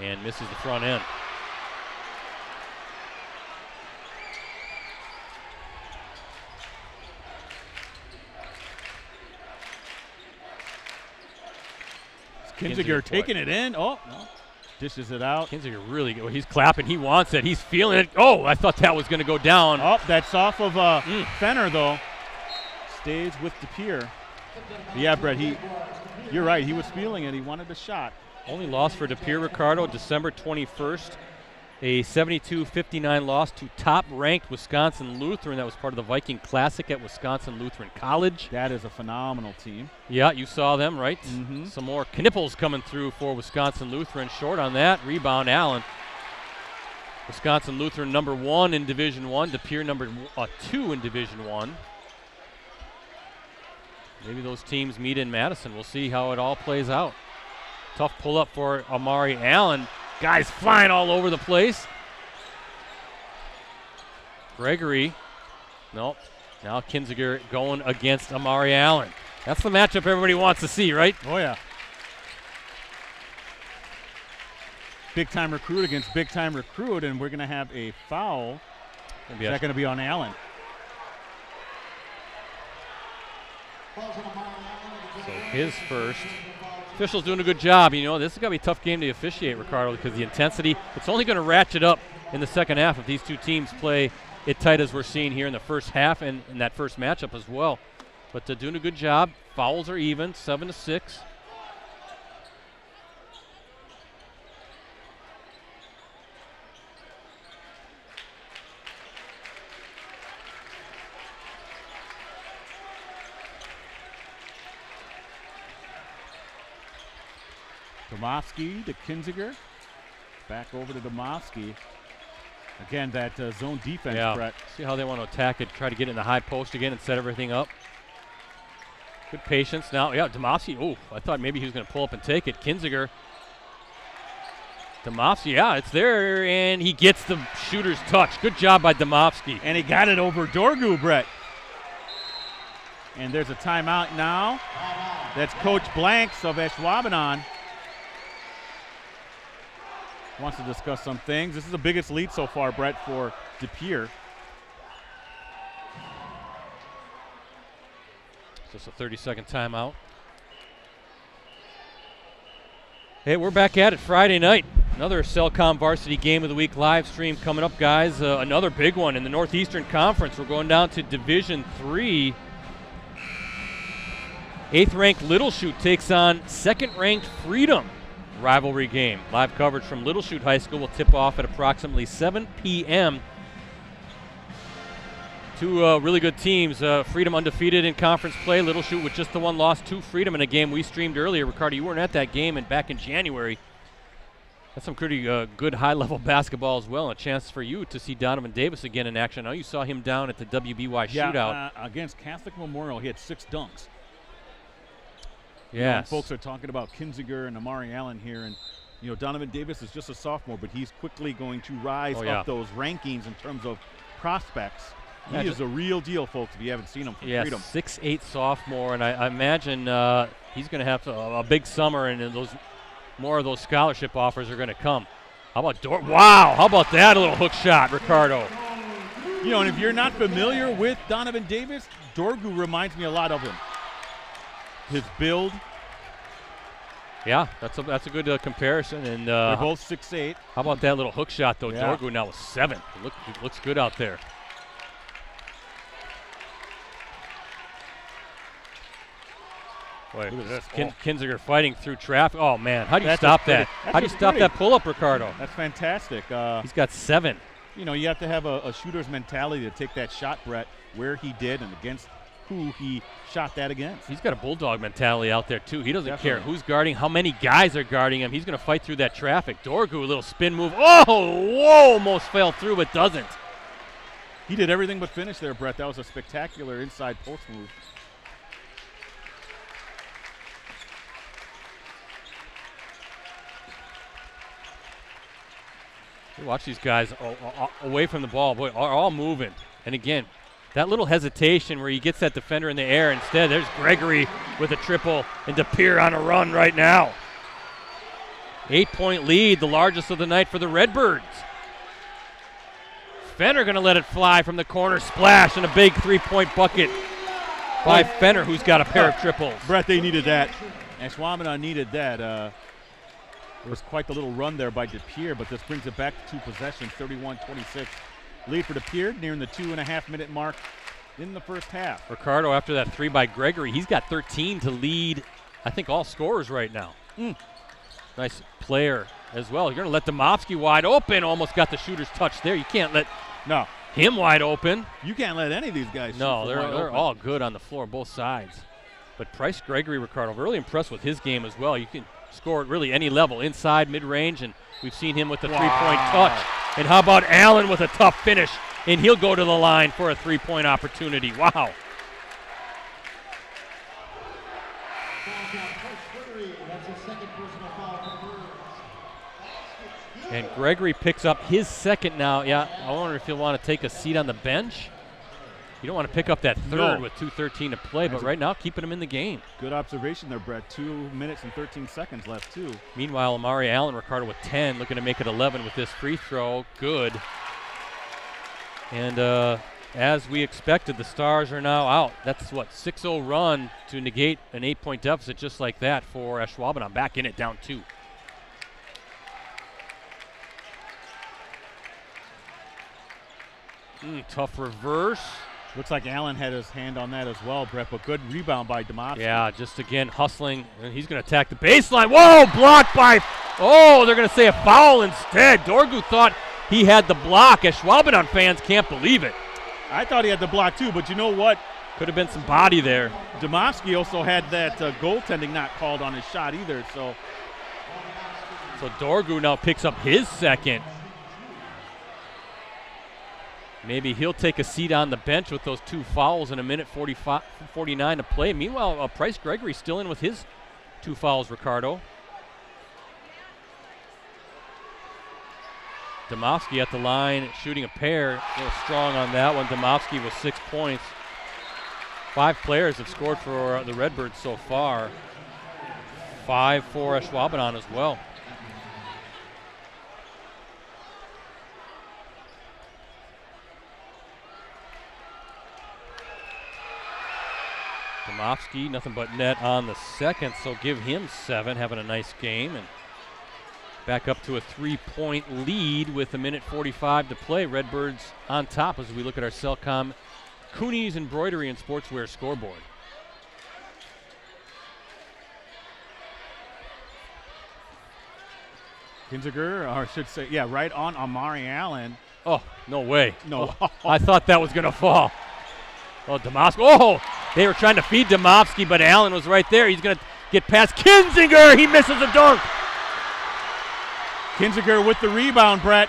S2: And misses the front end.
S1: Kinziger taking it in. Oh, no. Dishes it out.
S2: Kinziger really good. He's clapping. He wants it. He's feeling it. Oh, I thought that was going to go down.
S1: Oh, that's off of Fenner, though. Stays with De Pere. Yeah, Brett, you're right. He was feeling it. He wanted a shot.
S2: Only loss for De Pere, Ricardo, December 21st. A 72-59 loss to top-ranked Wisconsin Lutheran. That was part of the Viking Classic at Wisconsin Lutheran College.
S1: That is a phenomenal team.
S2: Yeah, you saw them, right?
S1: Mm-hmm.
S2: Some more Knipples coming through for Wisconsin Lutheran. Short on that. Rebound, Allen. Wisconsin Lutheran number 1 in Division 1, De Pere number 2 in Division 1. Maybe those teams meet in Madison. We'll see how it all plays out. Tough pull-up for Amari Allen. Guys flying all over the place. Gregory, nope. Now Kinziger going against Amari Allen. That's the matchup everybody wants to see, right?
S1: Oh, yeah. Big-time recruit against big-time recruit, and we're going to have a foul. Is that going to be on Allen?
S2: So his first. Officials doing a good job. You know, this is going to be a tough game to officiate, Ricardo, because the intensity, it's only going to ratchet up in the second half if these two teams play it tight as we're seeing here in the first half and in that first matchup as well. But they're doing a good job. Fouls are even, 7-6.
S1: Domofsky to Kinziger. Back over to Domofsky. Again, that zone defense, Brett.
S2: See how they want to attack it, try to get in the high post again and set everything up. Good patience now. Yeah, Domofsky. Oh, I thought maybe he was going to pull up and take it. Kinziger. Domofsky, yeah, it's there, and he gets the shooter's touch. Good job by Domofsky.
S1: And he got it over Dorgu, Brett. And there's a timeout now. That's Coach Blanks of Ashwaubenon. Wants to discuss some things. This is the biggest lead so far, Brett, for De Pere.
S2: Just a 30-second timeout. Hey, we're back at it Friday night. Another Cellcom Varsity Game of the Week live stream coming up, guys. Another big one in the Northeastern Conference. We're going down to Division 3. 8th-ranked Little Chute takes on 2nd-ranked Freedom. Rivalry game. Live coverage from Little Chute High School will tip off at approximately 7 p.m. Two really good teams. Freedom undefeated in conference play. Little Chute with just the one loss to Freedom in a game we streamed earlier. Ricardo, you weren't at that game and back in January. That's some pretty good high-level basketball as well. And a chance for you to see Donovan Davis again in action. I know you saw him down at the WBY shootout.
S1: Against Catholic Memorial, he had 6 dunks.
S2: Yeah,
S1: folks are talking about Kinziger and Amari Allen here, and you know Donovan Davis is just a sophomore, but he's quickly going to rise up those rankings in terms of prospects. He is a real deal, folks, if you haven't seen him from Freedom.
S2: 6'8" sophomore, and I imagine he's going to have a big summer, and more of those scholarship offers are going to come. How about Wow, how about that, a little hook shot, Ricardo?
S1: You know, and if you're not familiar with Donovan Davis, Dorgu reminds me a lot of him. His build.
S2: Yeah, that's a good comparison. And
S1: they're both 6'8".
S2: How about that little hook shot, though? Yeah. Dorgu now with 7. It looks good out there. Boy, Kinziger fighting through traffic. Oh, man, how do you stop that? How do you stop that pull-up, Ricardo?
S1: That's fantastic.
S2: He's got 7.
S1: You know, you have to have a shooter's mentality to take that shot, Brett, where he did and against who he shot that against.
S2: He's got a bulldog mentality out there, too. He doesn't care who's guarding, how many guys are guarding him. He's going to fight through that traffic. Dorgu, a little spin move. Oh, whoa, almost fell through, but doesn't.
S1: He did everything but finish there, Brett. That was a spectacular inside post move.
S2: You watch these guys away from the ball, boy, are all moving. And again, that little hesitation where he gets that defender in the air. Instead, there's Gregory with a triple and De Pere on a run right now. 8-point lead, the largest of the night for the Redbirds. Fenner going to let it fly from the corner. Splash and a big 3-point bucket by Fenner, who's got a pair of triples.
S1: Brett, they needed that. Ashwaubenon needed that. There was quite the little run there by De Pere, but this brings it back to 2 possessions, 31-26. Lead for De Pere, nearing the 2.5-minute mark in the first half.
S2: Ricardo, after that 3 by Gregory, he's got 13 to lead, I think, all scorers right now. Nice player as well. You're going to let Domofsky wide open. Almost got the shooter's touch there. You can't let him wide open.
S1: You can't let any of these guys shoot.
S2: No, they're all good on the floor, both sides. But Price Gregory, Ricardo, really impressed with his game as well. You can score at really any level, inside, mid-range, and we've seen him with the 3-point touch. And how about Allen with a tough finish? And he'll go to the line for a three-point opportunity. Wow. And Gregory picks up his second now. Yeah, I wonder if you'll want to take a seat on the bench. You don't want to pick up that third with 2:13 to play, but right now keeping him in the game.
S1: Good observation there, Brett. 2 minutes and 13 seconds left, too.
S2: Meanwhile, Amari Allen, Ricardo with 10, looking to make it 11 with this free throw. Good. And as we expected, the Stars are now out. That's what, 6-0 run to negate an 8-point deficit just like that for Ashwaubenon. Back in it, down 2. Tough reverse.
S1: Looks like Allen had his hand on that as well, Brett, but good rebound by Demoski.
S2: Yeah, just again hustling, and he's going to attack the baseline. Whoa, blocked by, they're going to say a foul instead. Dorgu thought he had the block. Ashwaubenon fans can't believe it.
S1: I thought he had the block too, but you know what?
S2: Could have been some body there.
S1: Demoski also had that goaltending not called on his shot either, so
S2: Dorgu now picks up his second. Maybe he'll take a seat on the bench with those 2 fouls in a minute 49 to play. Meanwhile, Price Gregory still in with his 2 fouls, Ricardo. Demovsky at the line, shooting a pair. A little strong on that one. Demovsky with 6 points. 5 players have scored for the Redbirds so far. 5 for Ashwaubenon as well. Demovsky, nothing but net on the second, so give him 7, having a nice game. And back up to a 3-point lead with a minute 45 to play. Redbirds on top as we look at our Cellcom Cooney's Embroidery and Sportswear scoreboard.
S1: Kinziger, or I should say, yeah, right on Amari Allen.
S2: Oh, no way.
S1: No.
S2: Oh, I thought that was going to fall. Oh, Demovsky. Oh, they were trying to feed Demovsky, but Allen was right there. He's going to get past Kinziger. He misses a dunk.
S1: Kinziger with the rebound, Brett.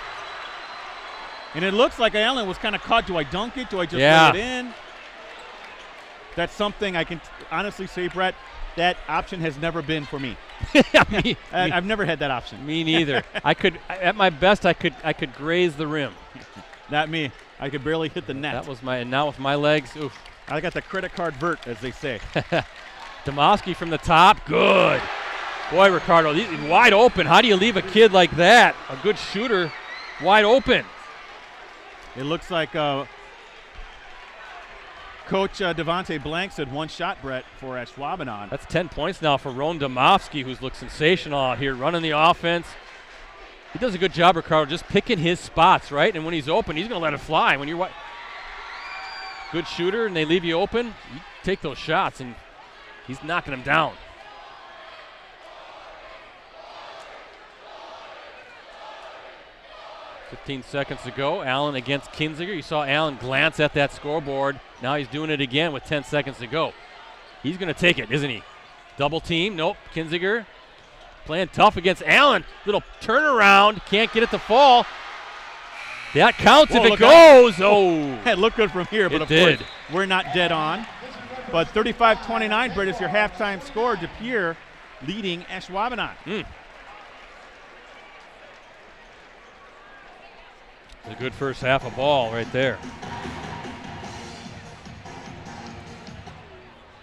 S1: And it looks like Allen was kind of caught. Do I dunk it? Do I just lay it in? That's something I can honestly say, Brett, that option has never been for me. I've never had that option.
S2: Me neither. I could, at my best, I could graze the rim.
S1: Not me. I could barely hit the net.
S2: That was and now with my legs, oof.
S1: I got the credit card vert, as they say.
S2: Demovsky from the top, good. Boy, Ricardo, wide open. How do you leave a kid like that? A good shooter, wide open.
S1: It looks like Coach Devontae Blank said 1 shot, Brett, for Ashwaubenon.
S2: That's 10 points now for Ron Demovsky, who's looked sensational out here, running the offense. He does a good job, Ricardo, just picking his spots, right? And when he's open, he's going to let it fly. When you're good shooter and they leave you open, you take those shots, and he's knocking them down. .15 seconds to go. Allen against Kinziger. You saw Allen glance at that scoreboard. Now he's doing it again with 10 seconds to go. He's going to take it, isn't he? Double team. Nope. Kinziger playing tough against Allen. Little turnaround. Can't get it to fall. That counts if it goes. Oh.
S1: It looked good from here, but of course we're not dead on. But 35-29, Brett, is your halftime score. De Pere leading Ashwaubenon.
S2: A good first half of ball right there.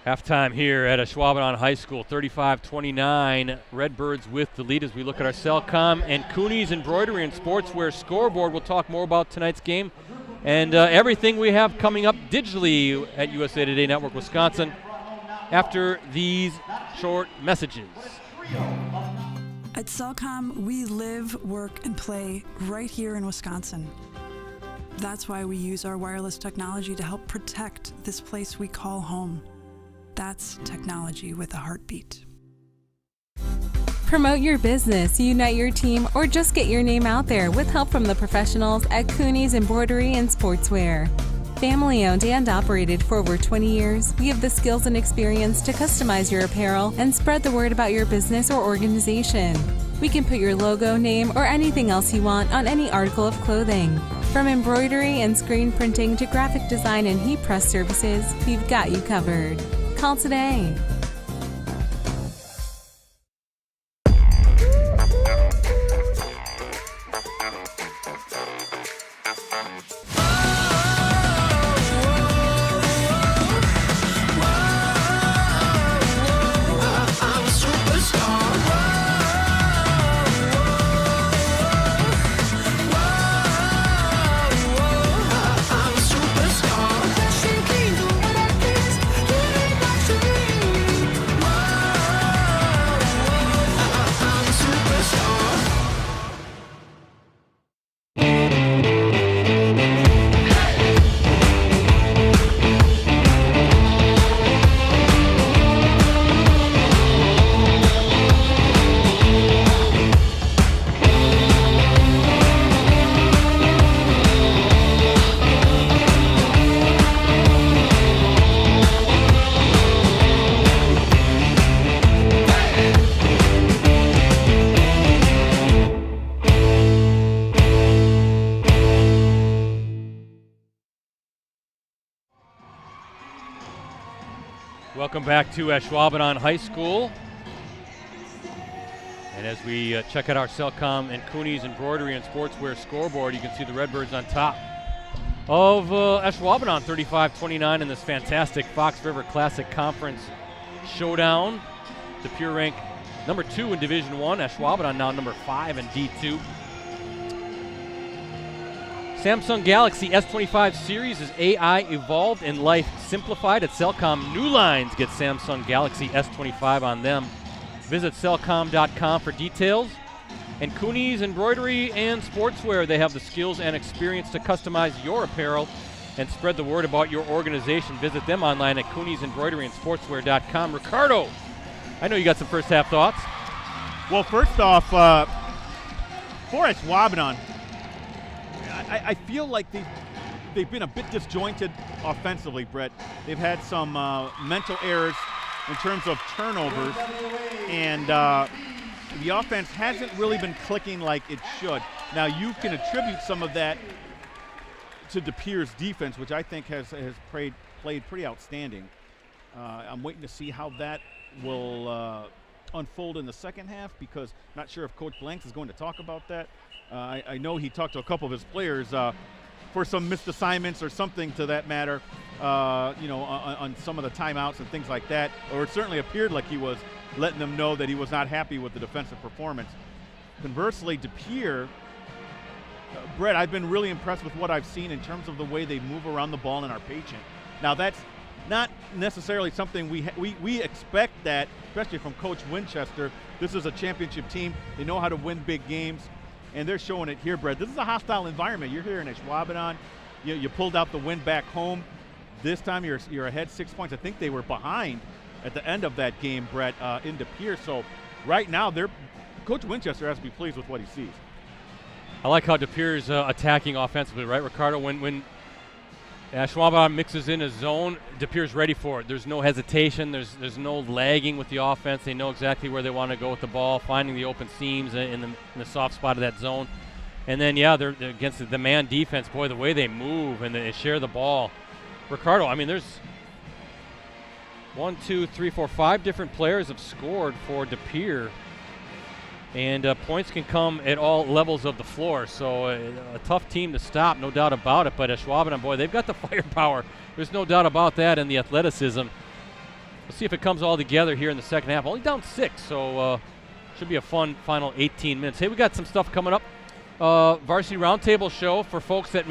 S2: Halftime here at Ashwaubenon High School, 35-29. Redbirds with the lead as we look at our Cellcom and Cooney's Embroidery and Sportswear scoreboard. We'll talk more about tonight's game and everything we have coming up digitally at USA Today Network Wisconsin after these short messages.
S4: At Cellcom, we live, work, and play right here in Wisconsin. That's why we use our wireless technology to help protect this place we call home. That's technology with a heartbeat.
S5: Promote your business, unite your team, or just get your name out there with help from the professionals at Cooney's Embroidery and Sportswear. Family owned and operated for over 20 years, we have the skills and experience to customize your apparel and spread the word about your business or organization. We can put your logo, name, or anything else you want on any article of clothing. From embroidery and screen printing to graphic design and heat press services, we've got you covered. Call today.
S2: Welcome back to Ashwaubenon High School. And as we check out our Cellcom and Cooney's Embroidery and Sportswear scoreboard, you can see the Redbirds on top of Ashwaubenon 35-29 in this fantastic Fox River Classic Conference showdown. De Pere rank number 2 in Division 1. Ashwaubenon now number 5 in D2. Samsung Galaxy S25 series is AI evolved and life simplified at Cellcom. New lines get Samsung Galaxy S25 on them. Visit cellcom.com for details. And Cooney's Embroidery and Sportswear, they have the skills and experience to customize your apparel and spread the word about your organization. Visit them online at cooney'sembroideryandsportswear.com. Ricardo, I know you got some first half thoughts.
S1: Well, first off, for Ashwaubenon, I feel like they've been a bit disjointed offensively, Brett. They've had some mental errors in terms of turnovers, and the offense hasn't really been clicking like it should. Now, you can attribute some of that to De Pere's defense, which I think has played pretty outstanding. I'm waiting to see how that will unfold in the second half, because I'm not sure if Coach Blanks is going to talk about that. I know he talked to a couple of his players for some missed assignments or something to that matter, on some of the timeouts and things like that, or it certainly appeared like he was letting them know that he was not happy with the defensive performance. Conversely, De Pere, Brett, I've been really impressed with what I've seen in terms of the way they move around the ball and are patient. Now, that's not necessarily something we expect that, especially from Coach Winchester. This is a championship team. They know how to win big games. And they're showing it here, Brett. This is a hostile environment. You're here in Ashwaubenon. You pulled out the win back home. This time you're ahead 6 points. I think they were behind at the end of that game, Brett, in De Pere. So right now, Coach Winchester has to be pleased with what he sees.
S2: I like how De Pere's attacking offensively, right, Ricardo? When Ashwaubenon mixes in a zone, De Pere's ready for it. There's no hesitation. There's no lagging with the offense. They know exactly where they want to go with the ball, finding the open seams in the soft spot of that zone. And then, they're against the man defense. Boy, the way they move and they share the ball. Ricardo, I mean, there's 1, 2, 3, 4, 5 different players have scored for De Pere. And points can come at all levels of the floor. So a tough team to stop, no doubt about it. But Ashwaubenon, boy, they've got the firepower. There's no doubt about that, and the athleticism. We'll see if it comes all together here in the second half. Only down 6, so should be a fun final 18 minutes. Hey, we got some stuff coming up. Varsity Roundtable show for folks that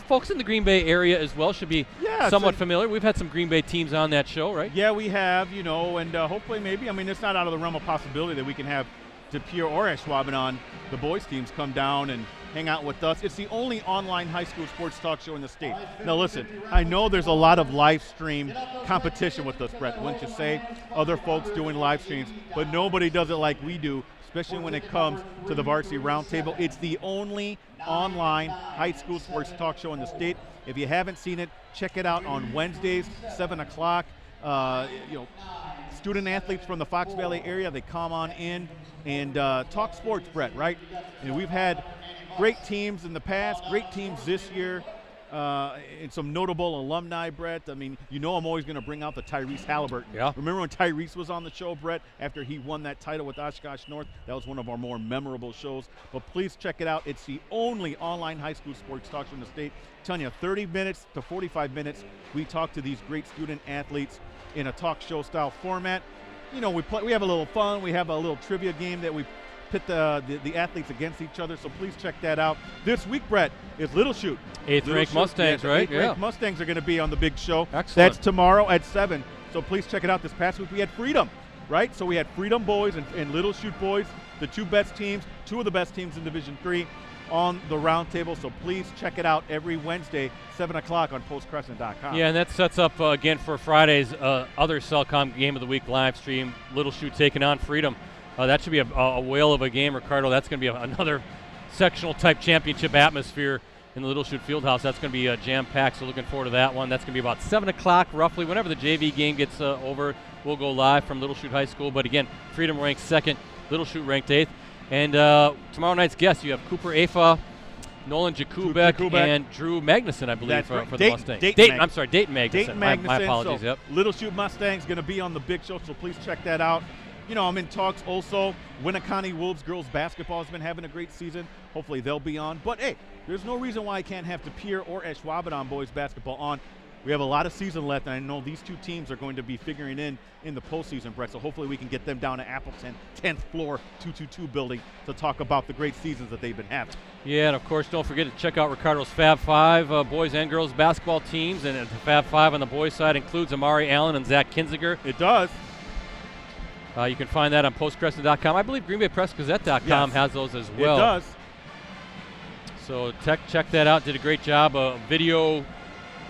S2: folks in the Green Bay area as well should be somewhat familiar. We've had some Green Bay teams on that show, right? Yeah, we have, and hopefully maybe, it's not out of the realm of possibility that we can have De Pere or Ashwaubenon, the boys teams, come down and hang out with us. It's the only online high school sports talk show in the state. Now listen, I know there's a lot of live stream competition with us, Brett, wouldn't you say? Other folks doing live streams, but nobody does it like we do, especially when it comes to the Varsity Roundtable. It's the only online high school sports talk show in the state. If you haven't seen it, check it out on Wednesdays, 7 o'clock.
S1: student athletes from the Fox Valley area. They come on in and talk sports, Brett, right? And we've had great teams in the past, great teams this year, and some notable alumni, Brett. I mean, I'm always going to bring out the Tyrese Halliburton.
S2: Yeah.
S1: Remember when Tyrese was on the show, Brett, after he won that title with Oshkosh North? That was one of our more memorable shows. But please check it out. It's the only online high school sports talk show in the state. I'm telling you, 30 minutes to 45 minutes, we talk to these great student athletes in a talk show style format. We have a little fun. We have a little trivia game that we pit the athletes against each other, so please check that out. This week, Brett, is Little Chute.
S2: 8th ranked Mustangs, right?
S1: 8th ranked Mustangs are going to be on the big show.
S2: Excellent.
S1: That's tomorrow at 7, so please check it out. This past week we had Freedom, right? So we had Freedom boys and Little Chute boys, the two best teams, two of the best teams in Division III on the round table, so please check it out every Wednesday, 7 o'clock on postcrescent.com.
S2: Yeah, and that sets up, again, for Friday's other Cellcom Game of the Week live stream, Little Chute taking on Freedom. That should be a whale of a game, Ricardo. That's going to be another sectional-type championship atmosphere in the Little Chute Fieldhouse. That's going to be jam-packed, so looking forward to that one. That's going to be about 7 o'clock, roughly. Whenever the JV game gets over, we'll go live from Little Chute High School. But, again, Freedom ranked 2nd, Little Chute ranked 8th. And tomorrow night's guests, you have Cooper Afa, Nolan Jakubek, and Drew Magnuson, I believe, for the Mustangs. Dayton Magnuson.
S1: Dayton Magnuson.
S2: My apologies,
S1: so
S2: yep.
S1: Little Chute Mustangs going to be on the big show, so please check that out. I'm in talks also. Winneconne Wolves girls basketball has been having a great season. Hopefully they'll be on. But, hey, there's no reason why I can't have De Pere or Ashwaubenon boys basketball on. We have a lot of season left, and I know these two teams are going to be figuring in the postseason, Brett, so hopefully we can get them down to Appleton, 10th floor, 222 building to talk about the great seasons that they've been having.
S2: Yeah, and, of course, don't forget to check out Ricardo's Fab 5 boys and girls basketball teams, and the Fab 5 on the boys' side includes Amari Allen and Zach Kinziger.
S1: It does.
S2: You can find that on postcrescent.com. I believe GreenBayPressGazette.com has those as well.
S1: It does.
S2: So check that out. Did a great job. Video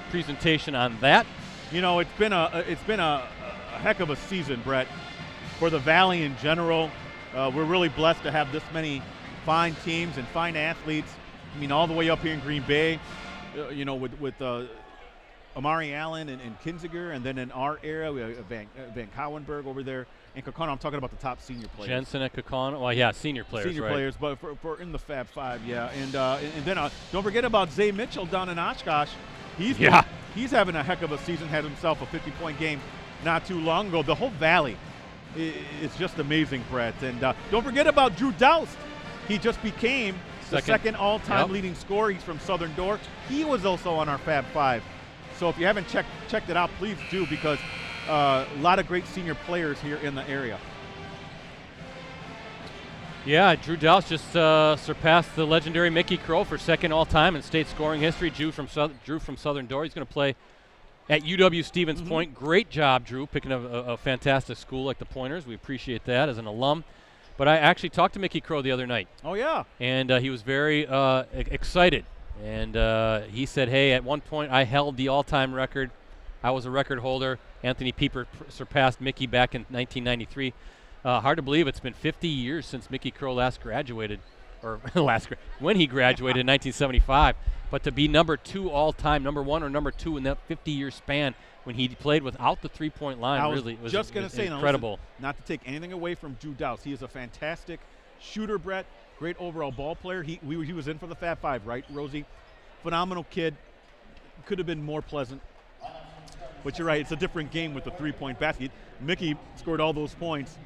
S2: presentation on that.
S1: It's been a heck of a season, Brett, for the Valley in general. We're really blessed to have this many fine teams and fine athletes. All the way up here in Green Bay, with Amari Allen and Kinziger, and then in our area we have Van Cowenberg over there. And Kakano, I'm talking about the top senior players.
S2: Jensen at Kakano. Well, yeah, senior players.
S1: Senior
S2: right.
S1: players, but for in the Fab 5, yeah. And then don't forget about Zay Mitchell down in Oshkosh. He's having a heck of a season. Had himself a 50-point game not too long ago. The whole Valley is just amazing, Brett. And don't forget about Drew Doust. He just became the second all-time leading scorer. He's from Southern Door. He was also on our Fab 5. So if you haven't checked it out, please do, because a lot of great senior players here in the area.
S2: Yeah, Drew Doust just surpassed the legendary Mickey Crow for second all-time in state scoring history. Drew from Southern Door. He's going to play at UW-Stevens Point. Great job, Drew, picking a fantastic school like the Pointers. We appreciate that as an alum. But I actually talked to Mickey Crow the other night.
S1: Oh, yeah.
S2: And he was very excited. And he said, hey, at one point I held the all-time record. I was a record holder. Anthony Pieper surpassed Mickey back in 1993. Hard to believe it's been 50 years since Mickey Crow last graduated, or when he graduated in 1975. But to be number 2 all-time, number 1 or number 2 in that 50-year span when he played without the three-point line, really was just going to say incredible.
S1: Not to take anything away from Drew Doust. He is a fantastic shooter, Brett. Great overall ball player. He was in for the Fab 5, right, Rosie? Phenomenal kid. Could have been more pleasant. But you're right, it's a different game with the three-point basket. Mickey scored all those points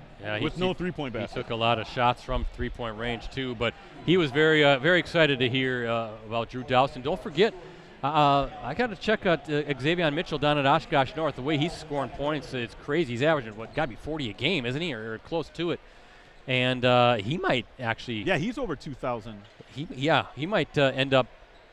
S1: with no three-point basket.
S2: He took a lot of shots from three-point range, too. But he was very excited to hear about Drew Doust. And don't forget, I got to check out Xavier Mitchell down at Oshkosh North. The way he's scoring points, it's crazy. He's averaging, got to be 40 a game, isn't he, or close to it. And he might actually.
S1: Yeah, he's over 2,000.
S2: He might end up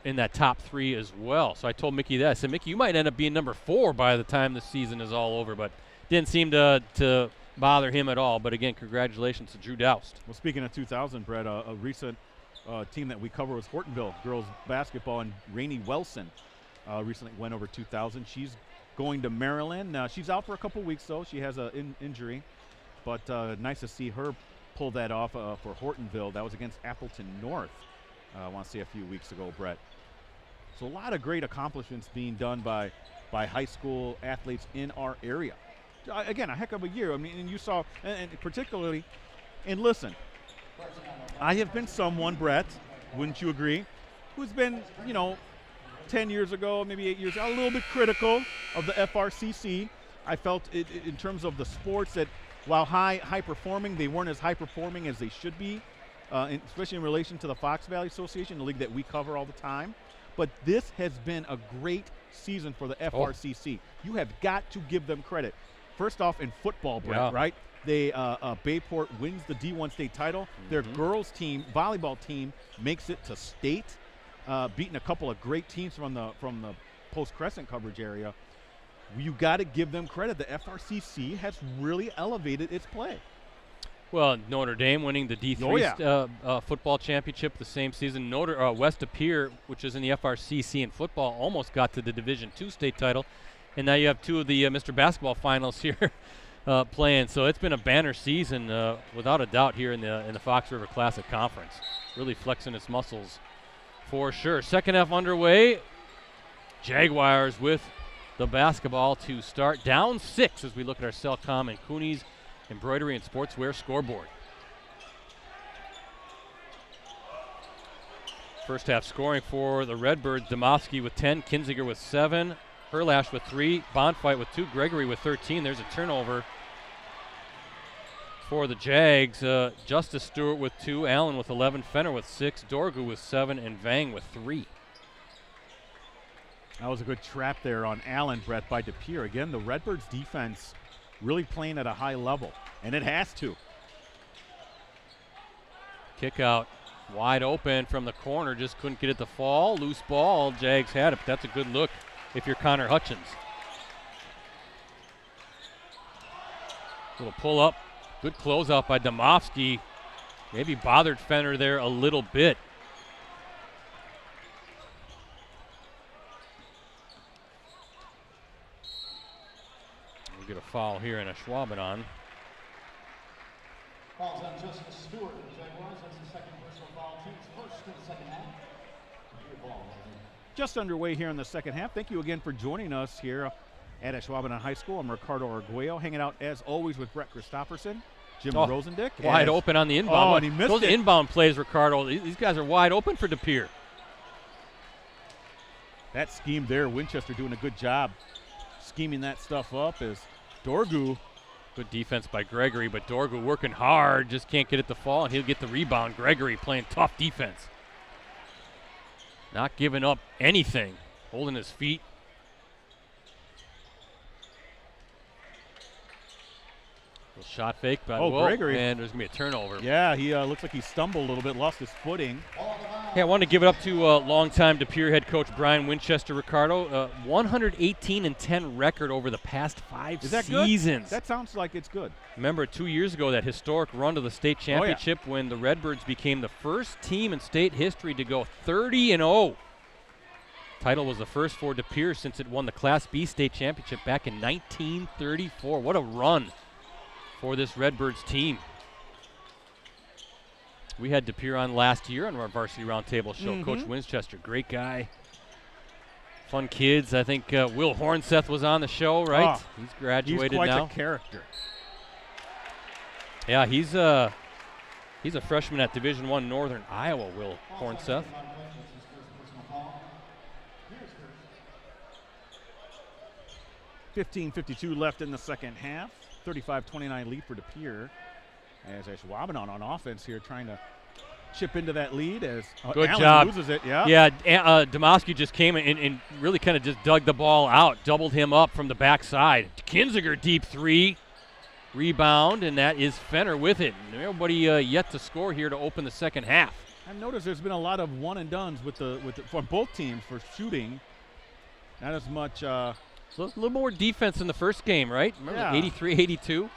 S2: in that top 3 as well. So I told Mickey that. I said, Mickey, you might end up being number 4 by the time the season is all over. But didn't seem to bother him at all. But again, congratulations to Drew Doust.
S1: Well, speaking of 2000, Brett, a recent team that we cover was Hortonville girls basketball, and Rainey Wilson recently went over 2,000. She's going to Maryland. She's out for a couple weeks, though. She has an injury. But nice to see her pull that off for Hortonville. That was against Appleton North, I want to say a few weeks ago, Brett. So a lot of great accomplishments being done by by high school athletes in our area. Again, a heck of a year. I mean, and you saw, and particularly, and listen, I have been someone, Brett, wouldn't you agree, who's been, 10 years ago, maybe 8 years ago, a little bit critical of the FRCC. I felt in terms of the sports that while high performing, they weren't as high performing as they should be, especially in relation to the Fox Valley Association, the league that we cover all the time. But this has been a great season for the FRCC. You have got to give them credit. First off, in football, Brett, right? They Bayport wins the D1 state title. Their girls team, volleyball team, makes it to state, beating a couple of great teams from the Post Crescent coverage area. You got to give them credit. The FRCC has really elevated its play.
S2: Well, Notre Dame winning the D3 football championship the same season. West De Pere, which is in the FRCC in football, almost got to the Division II state title. And now you have two of the Mr. Basketball finals here playing. So it's been a banner season, without a doubt, here in the Fox River Classic Conference. Really flexing its muscles for sure. Second half underway. Jaguars with the basketball to start. Down 6 as we look at our Cellcom and Cooney's Embroidery and Sportswear scoreboard. First half scoring for the Redbirds. Domofsky with 10, Kinziger with 7, Herlash with 3, Bonfight with 2, Gregory with 13. There's a turnover for the Jags. Justice Stewart with 2, Allen with 11, Fenner with 6, Dorgu with 7, and Vang with 3.
S1: That was a good trap there on Allen, Brett, by De Pere. Again, the Redbirds defense really playing at a high level, and it has to.
S2: Kick out wide open from the corner, just couldn't get it to fall. Loose ball, Jags had it, but that's a good look if you're Connor Hutchins. Little pull up, good closeout by Domofsky. Maybe bothered Fenner there a little bit. Get a foul here in Ashwaubenon.
S3: Falls on Justice Stewart of the Jaguars. That's the second personal foul. Team's first in the second half.
S1: Just underway here in the second half. Thank you again for joining us here at Ashwaubenon High School. I'm Ricardo Arguello, hanging out as always with Brett Christopherson, Jim Rosandick.
S2: Wide open on the inbound.
S1: Oh, and he missed
S2: Those
S1: it.
S2: Inbound plays, Ricardo. These guys are wide open for De Pere.
S1: That scheme there, Winchester doing a good job scheming that stuff up as Dorgu.
S2: Good defense by Gregory, but Dorgu working hard, just can't get it to fall, and he'll get the rebound. Gregory playing tough defense. Not giving up anything, holding his feet. Little shot fake by
S1: Gregory.
S2: And there's going to be a turnover.
S1: Yeah, he looks like he stumbled a little bit, lost his footing.
S2: Hey, I want to give it up to longtime De Pere head coach Brian Winchester. Ricardo, 118-10 record over the past 5
S1: Is that
S2: seasons.
S1: Good? That sounds like it's good.
S2: Remember 2 years ago that historic run to the state championship when the Redbirds became the first team in state history to go 30-0. Title was the first for De Pere since it won the Class B state championship back in 1934. What a run for this Redbirds team. We had De Pere on last year on our Varsity Roundtable show. Coach Winchester, great guy. Fun kids. I think Will Hornseth was on the show, right? He's graduated now.
S1: He's quite a character.
S2: Yeah, he's a freshman at Division I Northern Iowa, Will Hornseth.
S1: 15:52 left in the second half. 35-29 lead for De Pere. As Ashwaubenon on offense here trying to chip into that lead as
S2: Good
S1: Allen
S2: job.
S1: loses it. Yeah.
S2: Yeah, Domofsky just came in and really kind of just dug the ball out, doubled him up from the backside. Kinziger deep three, rebound, and that is Fenner with it. Nobody yet to score here to open the second half.
S1: I've noticed there's been a lot of one and dones from both teams for shooting. Not as much.
S2: A little more defense in the first game, right? Remember,
S1: Yeah.
S2: 83-82.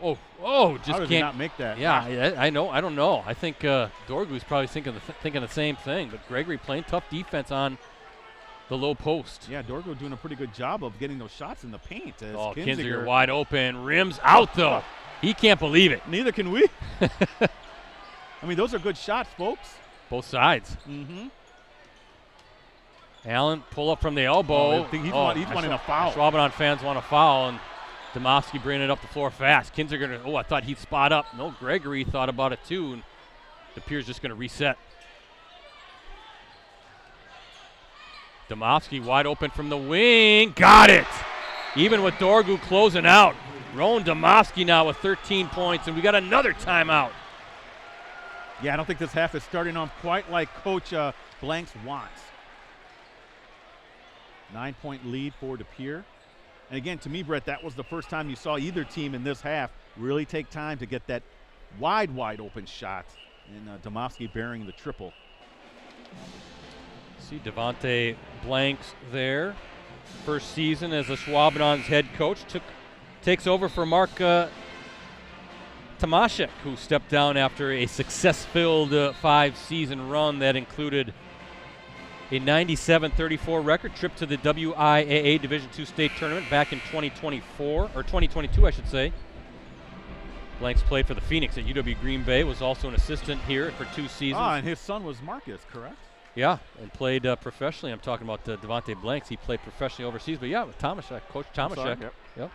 S2: Just
S1: How does
S2: can't
S1: he not make that?
S2: Yeah, I know. I don't know. I think Dorgu's probably thinking the same thing. But Gregory playing tough defense on the low post.
S1: Yeah, Dorgu doing a pretty good job of getting those shots in the paint. As
S2: Kinziger wide open, rims out though. He can't believe it.
S1: Neither can we. I mean, those are good shots, folks.
S2: Both sides.
S1: Mm-hmm.
S2: Allen pull up from the elbow.
S1: I think he's wanting a foul.
S2: Ashwaubenon fans want a foul, and Domofsky bringing it up the floor fast. Kinziger, I thought he'd spot up. No, Gregory thought about it too, and De Pere's just going to reset. Domofsky wide open from the wing. Got it! Even with Dorgu closing out. Rowan Domofsky now with 13 points, and we got another timeout.
S1: Yeah, I don't think this half is starting off quite like Coach Blanks wants. 9-point lead for De Pere. And again, to me, Brett, that was the first time you saw either team in this half really take time to get that wide open shot. And Domofsky bearing the triple.
S2: See Devontae Blanks there. First season as Ashwaubenon's head coach. Takes over for Mark Tomaszek, who stepped down after a success-filled 5-season run that included a 97-34 record trip to the WIAA Division II state tournament back in 2024, or 2022, I should say. Blanks played for the Phoenix at UW Green Bay, was also an assistant here for 2 seasons.
S1: And his son was Marcus, correct?
S2: Yeah, and played professionally. I'm talking about Devontae Blanks. He played professionally overseas, but yeah, with Tomaszek, Coach Tomaszek. Yep.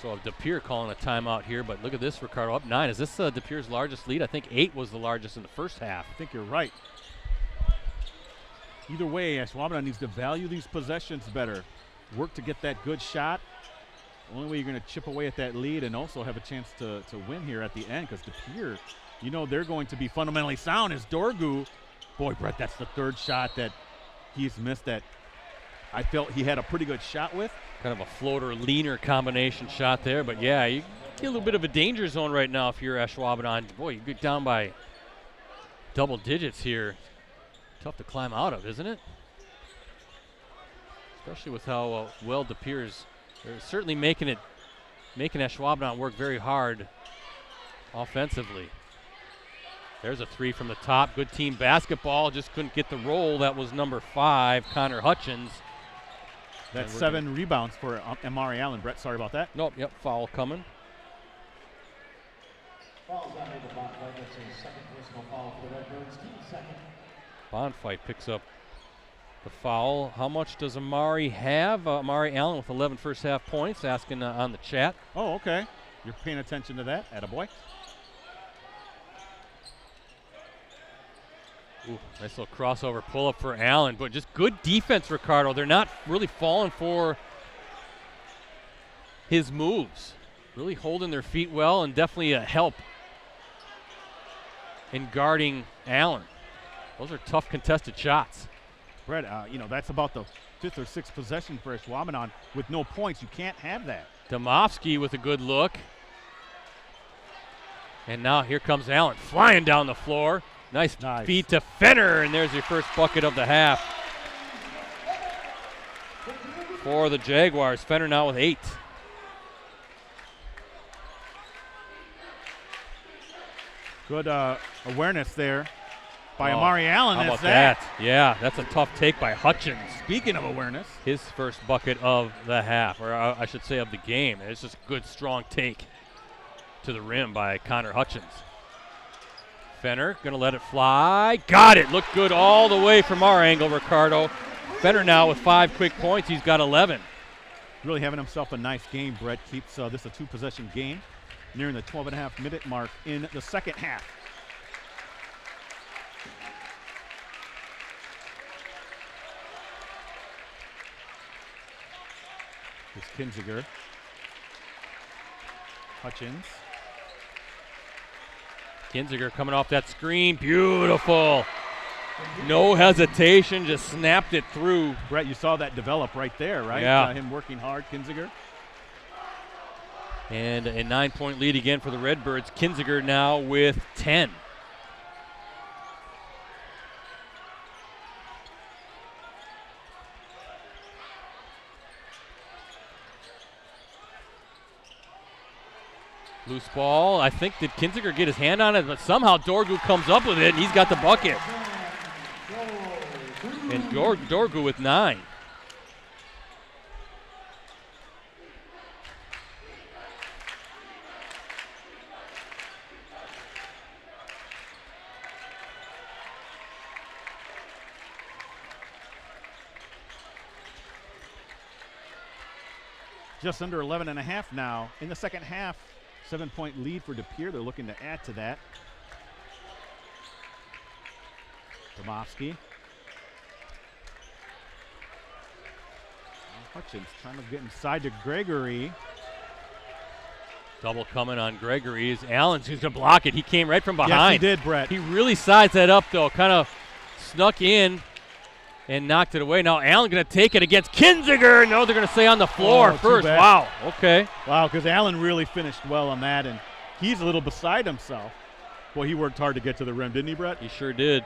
S2: So De Pere calling a timeout here, but look at this, Ricardo, up 9. Is this De Pere's largest lead? I think 8 was the largest in the first half.
S1: I think you're right. Either way, Ashwaubenon needs to value these possessions better. Work to get that good shot. The only way you're going to chip away at that lead and also have a chance to win here at the end, because De Pere, you know they're going to be fundamentally sound, is Dorgu. Boy, Brett, that's the third shot that he's missed that I felt he had a pretty good shot with.
S2: Kind of a floater, leaner combination shot there. But, yeah, you get a little bit of a danger zone right now if you're Ashwaubenon. Boy, you get down by double digits here. Tough to climb out of, isn't it? Especially with how well De Pere's certainly making Ashwaubenon work very hard offensively. There's a 3 from the top. Good team basketball. Just couldn't get the roll. That was number 5, Connor Hutchins.
S1: That's 7 rebounds for Amari Allen. Brett, sorry about that.
S2: Nope, yep, foul coming.
S3: Fouls on the Bonfight. That's his second personal foul for the Redbirds. Team second.
S2: Bonfight picks up the foul. How much does Amari have? Amari Allen with 11 first half points, asking on the chat.
S1: Oh, okay. You're paying attention to that. Attaboy.
S2: Ooh, nice little crossover pull-up for Allen, but just good defense, Ricardo. They're not really falling for his moves. Really holding their feet well, and definitely a help in guarding Allen. Those are tough contested shots.
S1: Brett, that's about the 5th or 6th possession for Ashwaubenon. With no points, you can't have that.
S2: Domofsky with a good look. And now here comes Allen flying down the floor. Nice feed to Fenner, and there's your first bucket of the half for the Jaguars. Fenner now with 8.
S1: Good awareness there by Amari Allen.
S2: How about that? Yeah, that's a tough take by Hutchins.
S1: Speaking of awareness.
S2: His first bucket of the half, or I should say of the game. It's just a good, strong take to the rim by Connor Hutchins. Fenner going to let it fly. Got it. Looked good all the way from our angle, Ricardo. Fenner now with 5 quick points. He's got 11.
S1: Really having himself a nice game, Brett. Keeps this a 2-possession game. Nearing the 12.5-minute mark in the second half. Here's Kinziger. Hutchins.
S2: Kinziger coming off that screen. Beautiful. No hesitation, just snapped it through.
S1: Brett, you saw that develop right there, right?
S2: Yeah.
S1: Him working hard, Kinziger.
S2: And a 9-point lead again for the Redbirds. Kinziger now with 10. Loose ball. I think, did Kinziger get his hand on it? But somehow Dorgu comes up with it, and he's got the bucket. And Dorgu with 9.
S1: just under 11 and a half now. In the second half, 7-point lead for De Pere. They're looking to add to that. Domovsky. Hutchins trying to get inside to Gregory.
S2: Double coming on Gregory. Is Allen's going to block it. He came right from behind.
S1: Yes, he did, Brett.
S2: He really sized that up, though. Kind of snuck in and knocked it away. Now Allen going to take it against Kinziger. No, they're going to stay on the floor first. Wow. Okay.
S1: Wow, because Allen really finished well on that, and he's a little beside himself. Boy, he worked hard to get to the rim, didn't he, Brett?
S2: He sure did.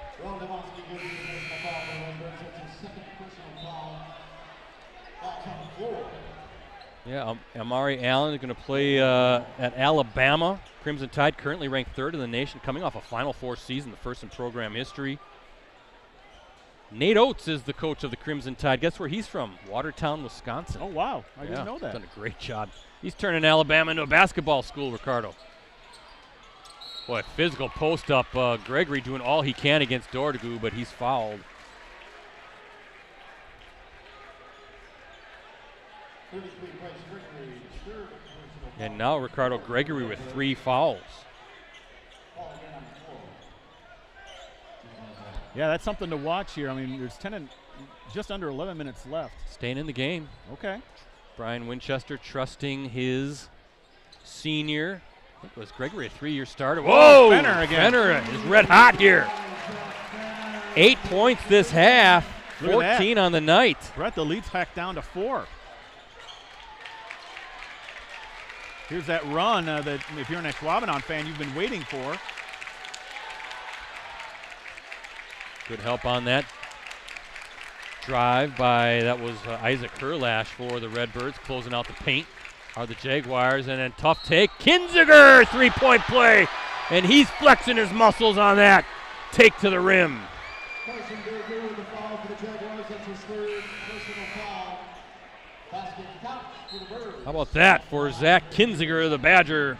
S2: Yeah, Amari Allen is going to play at Alabama. Crimson Tide currently ranked 3rd in the nation, coming off a Final Four season, the first in program history. Nate Oates is the coach of the Crimson Tide. Guess where he's from? Watertown, Wisconsin.
S1: Oh, wow. I didn't know that.
S2: Done a great job. He's turning Alabama into a basketball school, Ricardo. Boy, physical post up. Gregory doing all he can against Dortegu, but he's fouled. And now Ricardo Gregory with 3 fouls.
S1: Yeah, that's something to watch here. I mean, there's just under 11 minutes left.
S2: Staying in the game.
S1: Okay.
S2: Brian Winchester trusting his senior. I think it was Gregory, a 3-year starter. Whoa!
S1: Fenner again.
S2: Fenner is red hot here. 8 points this half. 14 on the night.
S1: Brett, the lead's back down to 4. Here's that run that if you're an Ashwaubenon fan, you've been waiting for.
S2: Good help on that drive by, that was Isaac Herlash for the Redbirds. Closing out the paint are the Jaguars, and then tough take. Kinziger, 3-point play, and he's flexing his muscles on that take to the rim. How about that for Zach Kinziger, the Badger,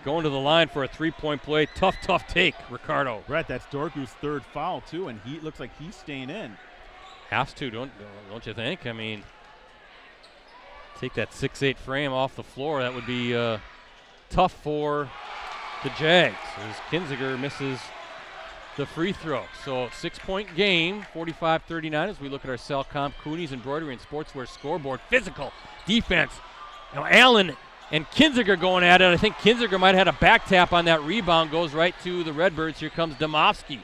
S2: going to the line for a 3-point play. Tough take, Ricardo.
S1: Brett, that's Dorgu's 3rd foul, too, and he looks like he's staying in.
S2: Has to, don't you think? I mean, take that 6'8" frame off the floor. That would be tough for the Jags as Kinziger misses the free throw. So 6-point game, 45-39 as we look at our Cellcom Cooney's Embroidery and Sportswear scoreboard. Physical defense. Now Allen and Kinziger going at it. I think Kinziger might have had a back tap on that rebound. Goes right to the Redbirds. Here comes Domovsky.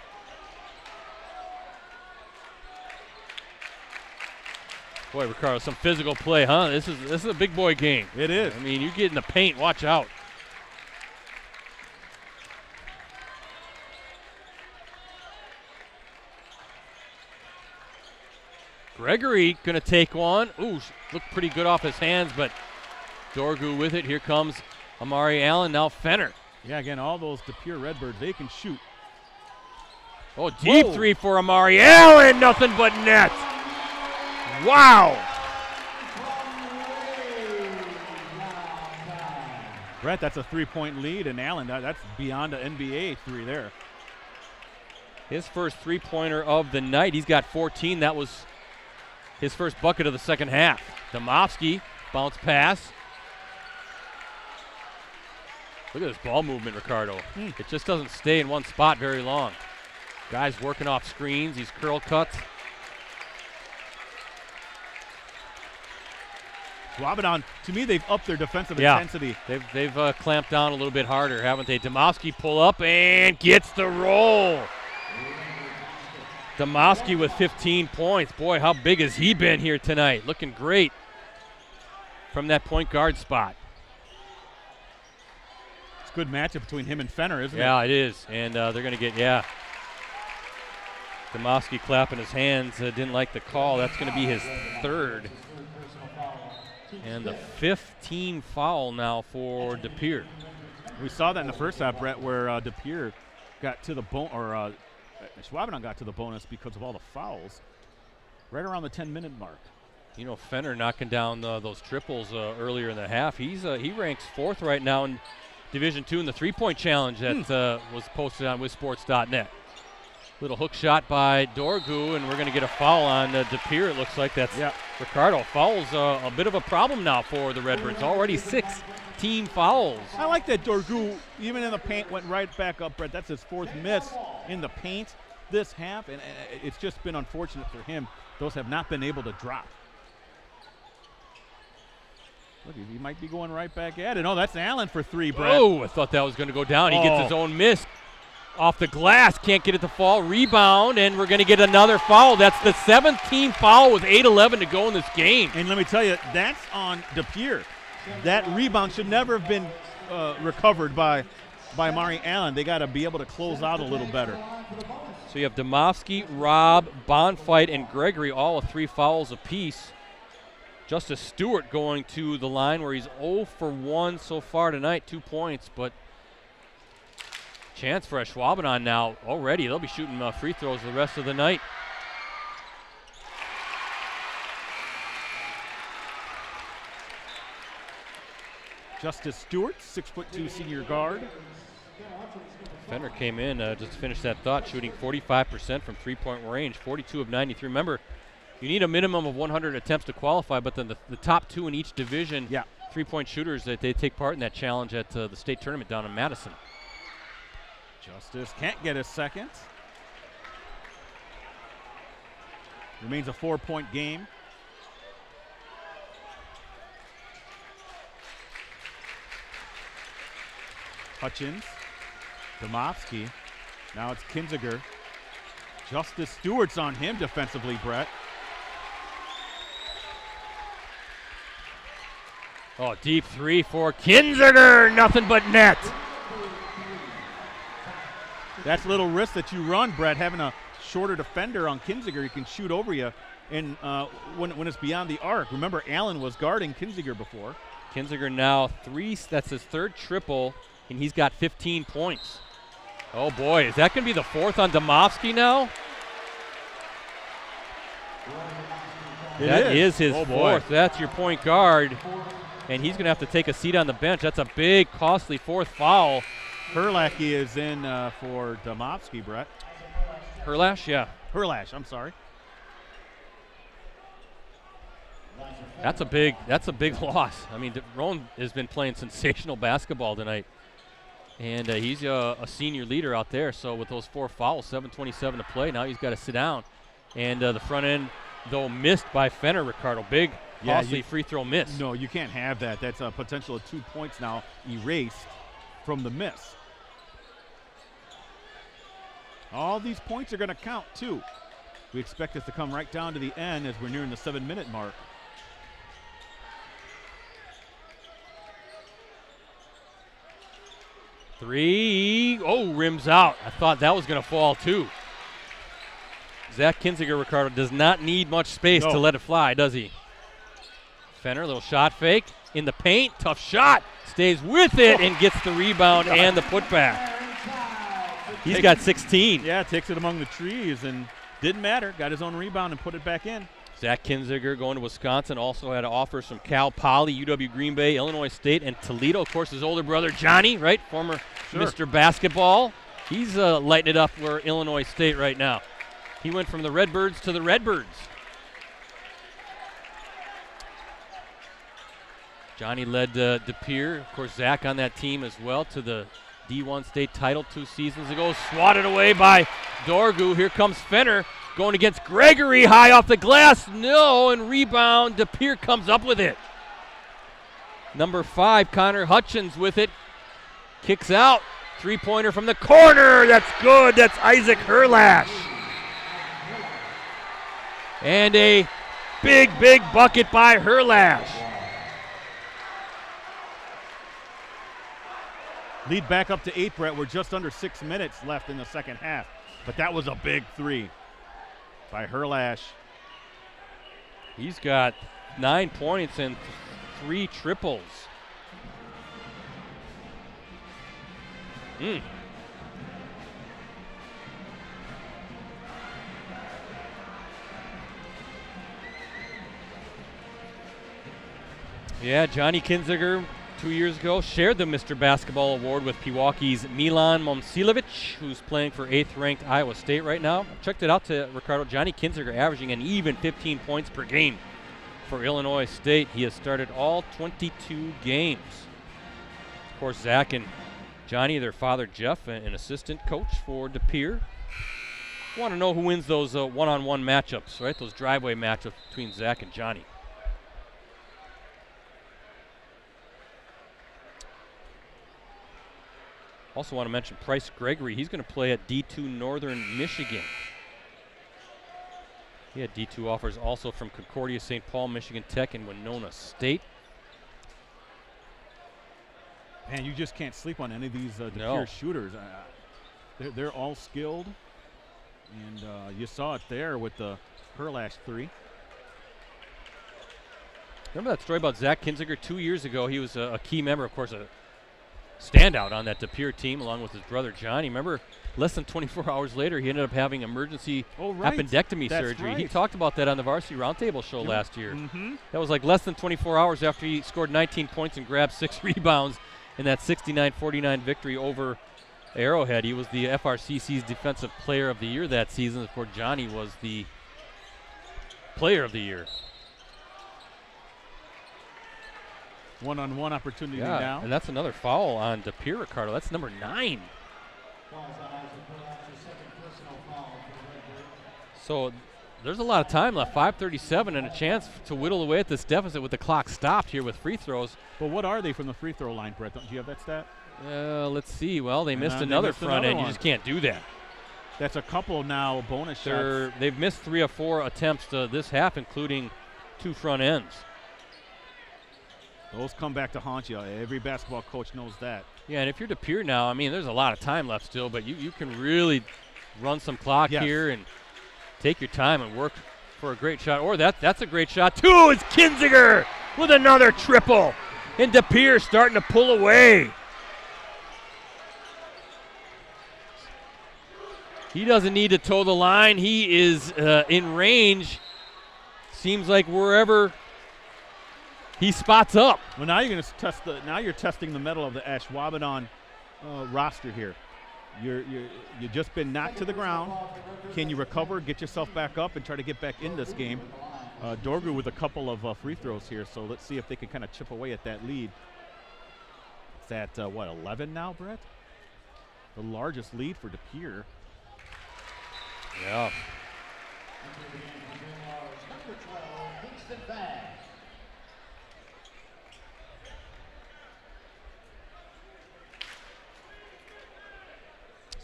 S2: Boy, Ricardo, some physical play, huh? This is a big boy game.
S1: It is.
S2: I mean, you get in the paint, watch out. Gregory gonna take one. Ooh, looked pretty good off his hands, but Dorgu with it. Here comes Amari Allen, now Fenner.
S1: Yeah, again, all those De Pere Redbirds, they can shoot.
S2: Oh, deep 3 for Amari Allen, nothing but net. Wow.
S1: Brett, that's a 3-point lead, and Allen, that's beyond an NBA 3 there.
S2: His first 3-pointer of the night. He's got 14. That was his first bucket of the second half. Domovsky, bounce pass. Look at this ball movement, Ricardo. It just doesn't stay in one spot very long. Guys working off screens, these curl cuts.
S1: Ashwaubenon, to me, they've upped their defensive intensity.
S2: They've clamped down a little bit harder, haven't they? Domovsky pull up and gets the roll. Domovsky with 15 points. Boy, how big has he been here tonight? Looking great from that point guard spot.
S1: It's a good matchup between him and Fenner, isn't it?
S2: Yeah, it is. And they're going to get, Domovsky clapping his hands. Didn't like the call. That's going to be his 3rd. And the 15 foul now for De Pere.
S1: We saw that in the first half, Brett, where De Pere got to the Ashwaubenon got to the bonus because of all the fouls right around the 10-minute mark.
S2: You know, Fenner knocking down those triples earlier in the half. He ranks 4th right now in Division II in the 3-point challenge that was posted on WithSports.net. Little hook shot by Dorgu, and we're going to get a foul on De Pere. It looks like that's Ricardo, fouls a bit of a problem now for the Redbirds. Already 6 team fouls.
S1: I like that Dorgu, even in the paint, went right back up, Brett. That's his 4th miss in the paint this half, and it's just been unfortunate for him. Those have not been able to drop. Look, he might be going right back at it. Oh, that's Allen for 3, Brett.
S2: Oh, I thought that was going to go down. He gets his own miss off the glass. Can't get it to fall. Rebound, and we're going to get another foul. That's the 7th team foul with 8:11 to go in this game.
S1: And let me tell you, that's on De Pere. That rebound should never have been recovered by Mari Allen. They got to be able to close out a little better.
S2: So you have Domofsky, Robb, Bonfight, and Gregory all with 3 fouls apiece. Justice Stewart going to the line where he's 0 for 1 so far tonight, 2 points, but chance for Ashwaubenon now already. They'll be shooting free throws the rest of the night.
S1: Justice Stewart, 6'2" senior guard.
S2: Fenner came in just to finish that thought, shooting 45% from three-point range, 42 of 93. Remember, you need a minimum of 100 attempts to qualify, but then the top 2 in each division, three-point shooters, that they take part in that challenge at the state tournament down in Madison.
S1: Justice can't get his second. Remains a 4-point game. Hutchins, Domofsky. Now it's Kinziger. Justice Stewart's on him defensively, Brett.
S2: Oh, deep 3 for Kinziger. Nothing but net.
S1: That's a little risk that you run, Brett, having a shorter defender on Kinziger. He can shoot over you and when it's beyond the arc. Remember, Allen was guarding Kinziger before.
S2: Kinziger now 3. That's his 3rd triple, and he's got 15 points. Oh, boy. Is that going to be the 4th on Domofsky now? That is his 4th. That's your point guard. And he's going to have to take a seat on the bench. That's a big, costly 4th foul.
S1: Herlacke is in for Domofsky, Brett.
S2: Herlash, yeah.
S1: Herlash, I'm sorry.
S2: That's a big loss. I mean, Roan has been playing sensational basketball tonight. And he's a senior leader out there. So with those 4 fouls, 7:27 to play, now he's got to sit down. And the front end, though, missed by Fenner, Ricardo. Big, costly free throw miss.
S1: No, you can't have that. That's a potential of 2 points now erased from the miss. All these points are going to count, too. We expect this to come right down to the end as we're nearing the 7-minute mark.
S2: Three. Oh, rims out. I thought that was going to fall, too. Zach Kinziger, Ricardo, does not need much space to let it fly, does he? Fenner, little shot fake in the paint. Tough shot. Stays with it and gets the rebound and the putback. He's got 16.
S1: Yeah, takes it among the trees and didn't matter. Got his own rebound and put it back in.
S2: Zach Kinziger going to Wisconsin. Also had offers from Cal Poly, UW Green Bay, Illinois State, and Toledo. Of course, his older brother, Johnny, right? Former Mr. Basketball. He's lighting it up for Illinois State right now. He went from the Redbirds to the Redbirds. Johnny led De Pere, of course, Zach on that team as well, to the D1 state title 2 seasons ago. Swatted away by Dorgu. Here comes Fenner going against Gregory, high off the glass. No, and rebound. De Pere comes up with it. Number 5, Connor Hutchins with it. Kicks out. 3-pointer from the corner. That's good. That's Isaac Herlash. And a big, big bucket by Herlash.
S1: Lead back up to 8, Brett. We're just under 6 minutes left in the second half. But that was a big 3 by Herlash.
S2: He's got 9 points and 3 triples. Yeah, Johnny Kinziger 2 years ago shared the Mr. Basketball Award with Pewaukee Milan Momcilovic, who's playing for 8th-ranked Iowa State right now. Checked it out to Ricardo. Johnny Kinziger averaging an even 15 points per game for Illinois State. He has started all 22 games. Of course, Zach and Johnny, their father Jeff, an assistant coach for De Pere. Want to know who wins those one-on-one matchups, right? Those driveway matchups between Zach and Johnny. Also want to mention Price Gregory. He's going to play at D2 Northern Michigan. He had D2 offers also from Concordia, St. Paul, Michigan Tech, and Winona State.
S1: Man, you just can't sleep on any of these De Pere shooters. They're all skilled, and you saw it there with the Perlash 3.
S2: Remember that story about Zach Kinziger 2 years ago? He was a key member, of course, a standout on that De Pere team along with his brother Johnny. Remember, less than 24 hours later, he ended up having emergency appendectomy surgery.
S1: Right.
S2: He talked about that on the Varsity Roundtable show last year. That was like less than 24 hours after he scored 19 points and grabbed 6 rebounds in that 69-49 victory over Arrowhead. He was the FRCC's Defensive Player of the Year that season. Of course, Johnny was the Player of the Year.
S1: One-on-one opportunity now.
S2: And that's another foul on De Pere, Ricardo. That's number 9. So there's a lot of time left, 5:37, and a chance to whittle away at this deficit with the clock stopped here with free throws.
S1: But what are they from the free throw line, Brett? Do you have that stat?
S2: Let's see. Well, they missed another front end. You just can't do that.
S1: That's a couple now bonus shots.
S2: They've missed 3 of 4 attempts this half, including 2 front ends.
S1: Those come back to haunt you. Every basketball coach knows that.
S2: Yeah, and if you're De Pere now, I mean, there's a lot of time left still, but you can really run some clock here and take your time and work for a great shot. Or that's a great shot, too, is Kinziger with another triple. And De Pere starting to pull away. He doesn't need to toe the line. He is in range. Seems like wherever he spots up.
S1: Well, now you're going to test now you're testing the mettle of the Ashwaubenon roster here. You've just been knocked to the ground. Can you recover, get yourself back up, and try to get back in this game? Dorgu with a couple of free throws here, so let's see if they can kind of chip away at that lead. It's at 11 now, Brett? The largest lead for De Pere.
S2: Yeah.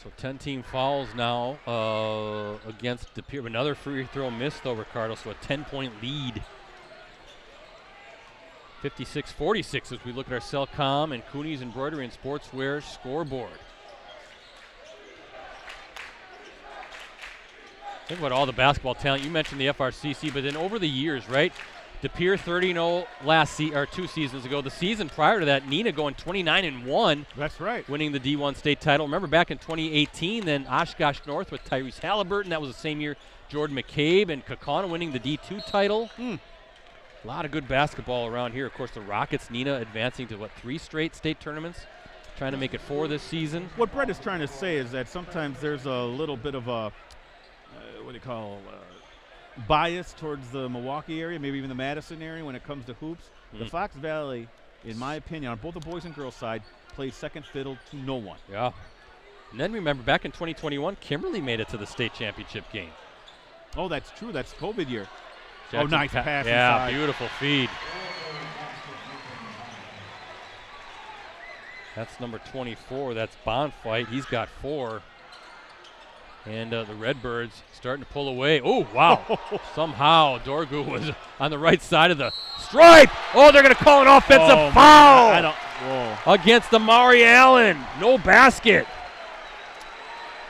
S2: So 10-team fouls now against De Pere. Another free throw missed, though, Ricardo, so a 10-point lead. 56-46 as we look at our Cellcom and Cooney's Embroidery and Sportswear scoreboard. Think about all the basketball talent. You mentioned the FRCC, but then over the years, right? De Pere 30-0 or 2 seasons ago. The season prior to that, Neenah going 29-1.
S1: That's right.
S2: Winning the D1 state title. Remember back in 2018, then Oshkosh North with Tyrese Halliburton. That was the same year Jordan McCabe and Kaukauna winning the D2 title. A lot of good basketball around here. Of course, the Rockets, Neenah advancing to, 3 straight state tournaments. Trying to make it 4 this season.
S1: What Brett is trying to say is that sometimes there's a little bit of a, bias towards the Milwaukee area, maybe even the Madison area when it comes to hoops. The Fox Valley, in my opinion, on both the boys and girls side, plays second fiddle to no one.
S2: Yeah. And then remember, back in 2021, Kimberly made it to the state championship game.
S1: Oh, that's true. That's COVID year.
S2: Jackson
S1: nice pass
S2: yeah,
S1: inside.
S2: Beautiful feed. That's number 24. That's Bonfight. He's got 4. And the Redbirds starting to pull away. Oh, wow. Somehow Dorgu was on the right side of the stripe. Oh, they're going to call an offensive foul against Amari Allen. No basket.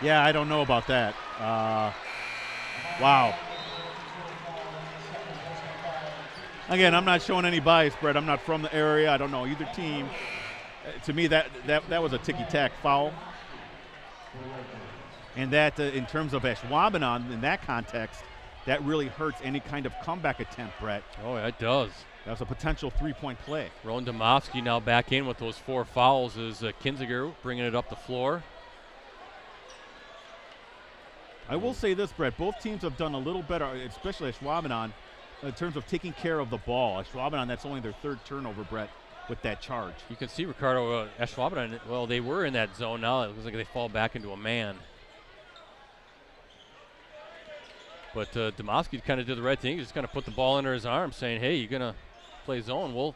S1: Yeah, I don't know about that. Wow. Again, I'm not showing any bias, Brett. I'm not from the area. I don't know either team. To me, that was a ticky-tack foul. And that, in terms of Ashwaubenon, in that context, that really hurts any kind of comeback attempt, Brett.
S2: Oh, yeah, it does.
S1: That was a potential 3-point play.
S2: Rowan Domovsky now back in with those 4 fouls as Kinziger bringing it up the floor.
S1: I will say this, Brett. Both teams have done a little better, especially Ashwaubenon, in terms of taking care of the ball. Ashwaubenon, that's only their 3rd turnover, Brett, with that charge.
S2: You can see Ricardo, Ashwaubenon, well, they were in that zone. Now it looks like they fall back into a man. But Domofsky kind of did the right thing. He just kind of put the ball under his arm, saying, hey, you're going to play zone. We'll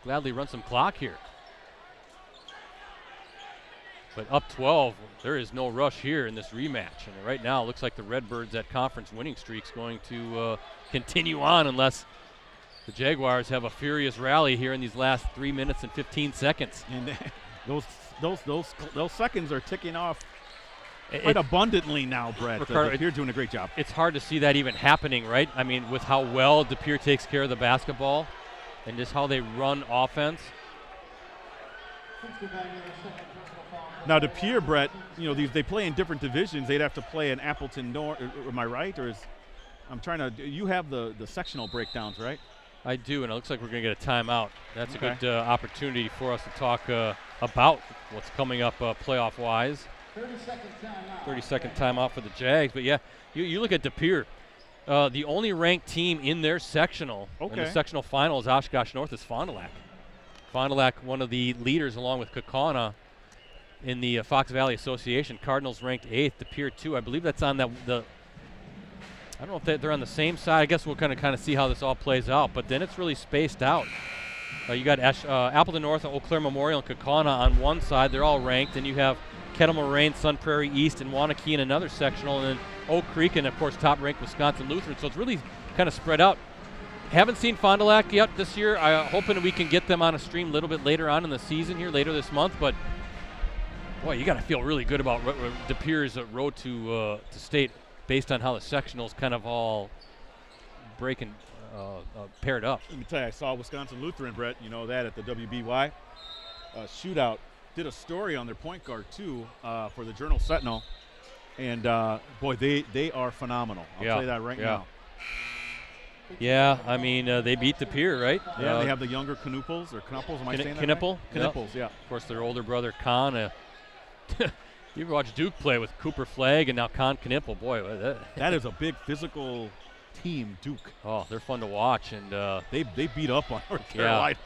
S2: gladly run some clock here. But up 12, there is no rush here in this rematch. And right now, it looks like the Redbirds, that conference winning streak's going to continue on unless the Jaguars have a furious rally here in these last 3 minutes and 15 seconds.
S1: And those seconds are ticking off quite abundantly now, Brett.
S2: Ricardo,
S1: De Pere doing a great job.
S2: It's hard to see that even happening, right? I mean, with how well De Pere takes care of the basketball and just how they run offense.
S1: Now, De Pere, Brett, you know, they play in different divisions. They'd have to play in Appleton North. Am I right? Or you have the sectional breakdowns, right?
S2: I do, and it looks like we're going to get a timeout. That's a good opportunity for us to talk about what's coming up playoff-wise. 30-second timeout for the Jags. But, yeah, you look at De Pere. The only ranked team in their sectional, in the sectional final, is Oshkosh North, is Fond du Lac. Fond du Lac, one of the leaders along with Kaukauna in the Fox Valley Association. Cardinals ranked 8th, De Pere 2. I believe that's on I don't know if they're on the same side. I guess we'll kind of see how this all plays out. But then it's really spaced out. You got Appleton North, Eau Claire Memorial, and Kaukauna on one side. They're all ranked. And you have Kettle Moraine, Sun Prairie East, and Waunakee in another sectional. And then Oak Creek and, of course, top-ranked Wisconsin Lutheran. So it's really kind of spread out. Haven't seen Fond du Lac yet this year. I'm hoping we can get them on a stream a little bit later on in the season here, later this month. But, boy, you got to feel really good about De Pere's road to state based on how the sectionals kind of all breaking paired up.
S1: Let me tell you, I saw Wisconsin Lutheran, Brett, you know that, at the WBY shootout. Did a story on their point guard, too, for the Journal Sentinel. And, boy, they are phenomenal. I'll tell you that right now.
S2: Yeah, I mean, they beat De Pere, right?
S1: Yeah, they have the younger Knuppels, or Knuppels, am I saying that
S2: Knuppel?
S1: right? Knuppels, yeah.
S2: Of course, their older brother, Con. You ever watch Duke play with Cooper Flagg and now Con Knuppel? Boy,
S1: that is a big physical team, Duke.
S2: Oh, they're fun to watch. And
S1: they beat up on North Carolina.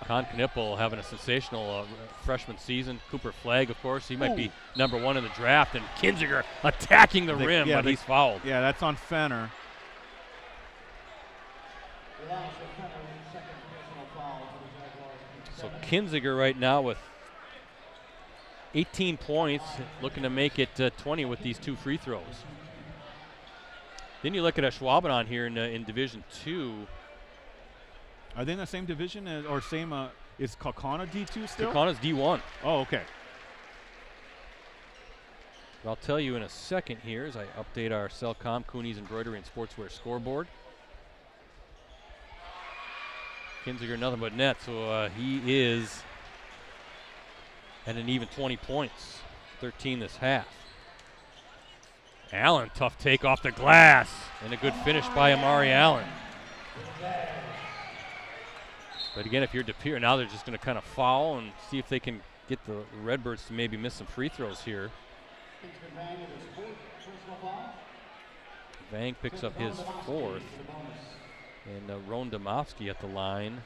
S2: Con Knuppel having a sensational freshman season. Cooper Flagg, of course, he might be #1 in the draft. And Kinziger attacking the rim, but he's fouled.
S1: Yeah, that's on Fenner.
S2: So Kinziger right now with 18 points, looking to make it 20 with these 2 free throws. Then you look at Ashwaubenon here in Division 2.
S1: Are they in the same division or same? Is Kaukauna D2 still?
S2: Kaukauna's D1.
S1: Oh, okay.
S2: But I'll tell you in a second here as I update our Cellcom, Cooney's Embroidery and Sportswear scoreboard. Kinziger nothing but net, so he is at an even 20 points, 13 this half. Allen, tough take off the glass, and a good finish by Amari Allen. But again, if you're De Pere, now they're just going to kind of foul and see if they can get the Redbirds to maybe miss some free throws here. Vang picks up his 4th. And Ron Domofsky at the line.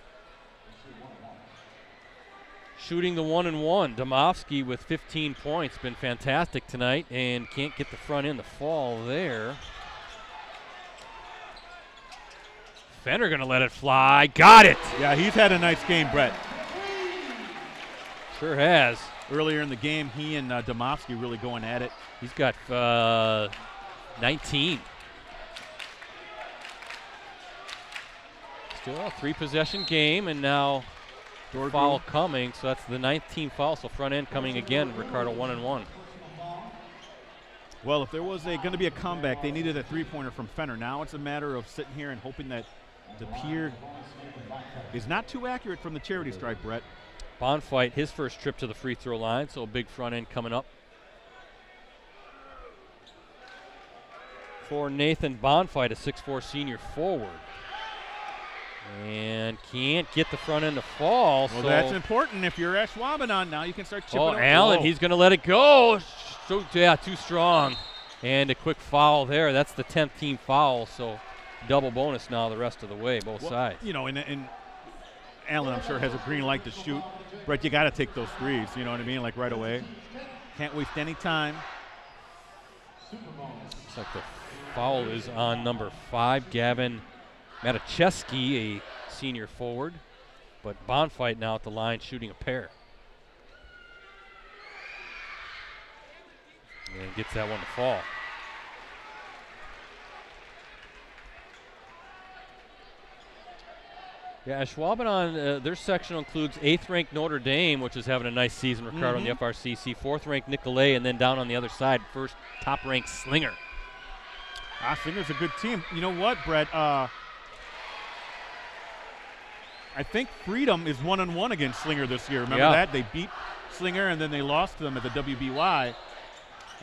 S2: Shooting the 1-and-1. Domofsky with 15 points. Been fantastic tonight and can't get the front end to fall there. Fenner going to let it fly. Got it!
S1: Yeah, he's had a nice game, Brett.
S2: Sure has.
S1: Earlier in the game, he and Domofsky really going at it.
S2: He's got 19. Still a 3-possession game, and now foul coming, so that's the 19th foul, so front end coming again, Ricardo 1-and-1.
S1: Well, if there was going to be a comeback, they needed a 3-pointer from Fenner. Now it's a matter of sitting here and hoping that De Pere is not too accurate from the charity stripe, Brett.
S2: Bonfight, his first trip to the free throw line, so a big front end coming up. For Nathan Bonfight, a 6'4" senior forward. And can't get the front end to fall.
S1: Well,
S2: so
S1: that's important. If you're Ashwaubenon now, you can start chipping up.
S2: Allen, he's going to let it go. So, yeah, too strong. And a quick foul there. That's the 10th team foul. So double bonus now the rest of the way, both sides.
S1: You know, and Allen, I'm sure, has a green light to shoot. Brett, you got to take those threes, you know what I mean, like right away. Can't waste any time.
S2: Looks like the foul is on number 5, Gavin Matiszewski, a senior forward. But Bonfight now at the line shooting a pair. And gets that one to fall. Yeah, Ashwaubenon, their sectional includes 8th-ranked Notre Dame, which is having a nice season, Ricardo, in the FRCC. 4th-ranked Nicolet, and then down on the other side, first top-ranked Slinger.
S1: Slinger's a good team. You know what, Brett? I think Freedom is 1-1 against Slinger this year. Remember that? They beat Slinger, and then they lost to them at the WBY.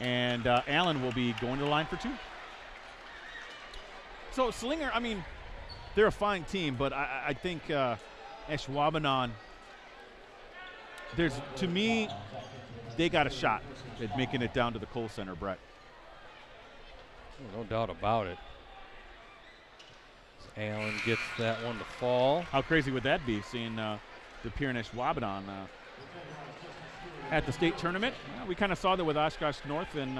S1: And Allen will be going to the line for 2. So Slinger, I mean, they're a fine team, but I think Ashwaubenon, to me, they got a shot at making it down to the Kohl Center, Brett.
S2: No doubt about it. Allen gets that one to fall.
S1: How crazy would that be, seeing De Pere and Ashwaubenon at the state tournament? Well, we kind of saw that with Oshkosh North and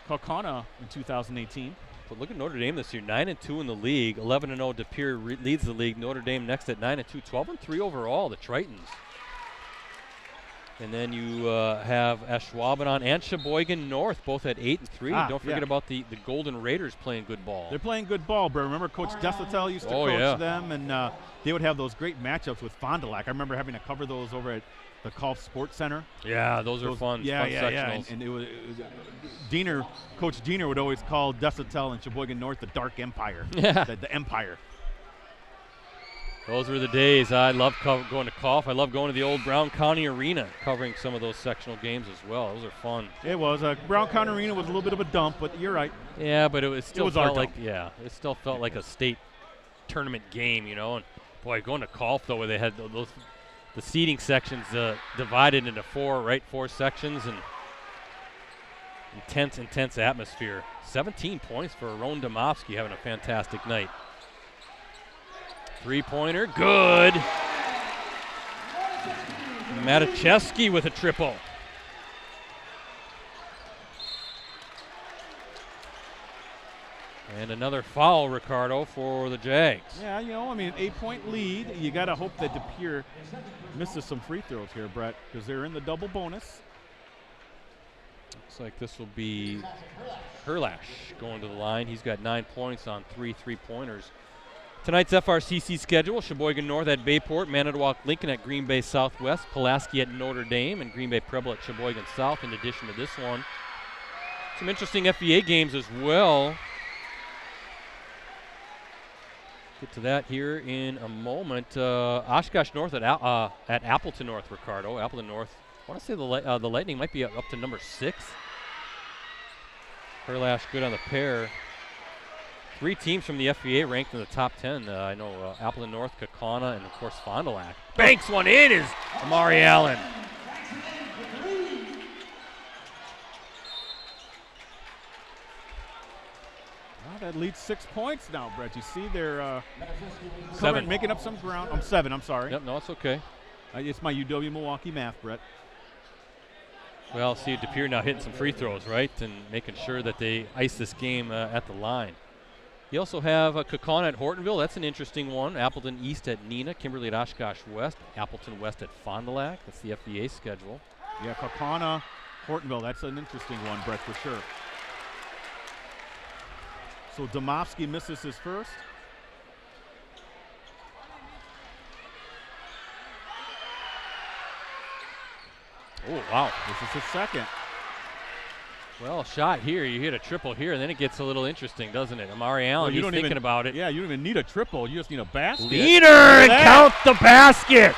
S1: Kaukauna in 2018.
S2: But look at Notre Dame this year, 9-2 in the league, 11-0. De Pere leads the league. Notre Dame next at 9-2, 12-3 overall. The Tritons. And then you have Ashwaubenon and Sheboygan North both at 8-3. Don't forget about the Golden Raiders playing good ball.
S1: They're playing good ball, bro. Remember Coach Desatel used to coach them, and they would have those great matchups with Fond du Lac. I remember having to cover those over at the Golf Sports Center.
S2: Yeah, those are fun.
S1: Yeah.
S2: Sectionals.
S1: And it was Coach Diener would always call Desatel and Sheboygan North the Dark Empire.
S2: Yeah.
S1: The Empire.
S2: Those were the days. I love going to Golf. I love going to the old Brown County Arena, covering some of those sectional games as well. Those are fun.
S1: It was. Brown County Arena was a little bit of a dump, but you're right.
S2: Yeah, but it still felt like it still felt like a state tournament game, you know. And boy, going to Golf though, where they had the seating sections divided into four sections, and intense atmosphere. 17 points for Ron Domovsky, having a fantastic night. 3-pointer, good. Matiszewski with a triple. And another foul, Ricardo, for the Jags.
S1: Yeah, you know, I mean, 8-point lead. You got to hope that De Pere misses some free throws here, Brett, because they're in the double bonus.
S2: Looks like this will be Herlash going to the line. He's got 9 points on 3 3-pointers. Tonight's FRCC schedule: Sheboygan North at Bayport, Manitowoc Lincoln at Green Bay Southwest, Pulaski at Notre Dame, and Green Bay Preble at Sheboygan South. In addition to this one, some interesting FVA games as well. Get to that here in a moment. Oshkosh North at Appleton North, Ricardo. Appleton North. I want to say the Lightning might be up to number 6. Herlash good on the pair. 3 teams from the FVA ranked in the top 10. I know Appleton North, Kaukauna, and of course Fond du Lac. Banks one in is Amari Allen.
S1: Well, that leads 6 points now, Brett. You see they're
S2: 7.
S1: making up some ground. 7, I'm sorry.
S2: Yep, no, it's okay.
S1: It's my UW Milwaukee math, Brett.
S2: Well, see De Pere now hitting some free throws, right, and making sure that they ice this game at the line. You also have Kaukauna at Hortonville. That's an interesting one. Appleton East at Neenah, Kimberly at Oshkosh West, Appleton West at Fond du Lac. That's the FVA schedule.
S1: Yeah, Kaukauna, Hortonville. That's an interesting one, Brett, for sure. So Domovsky misses his first.
S2: Oh, wow.
S1: This is his second.
S2: Well, a shot here. You hit a triple here, and then it gets a little interesting, doesn't it? Amari Allen, he's thinking about it.
S1: Yeah, you don't even need a triple. You just need a basket.
S2: Leader, and count the basket.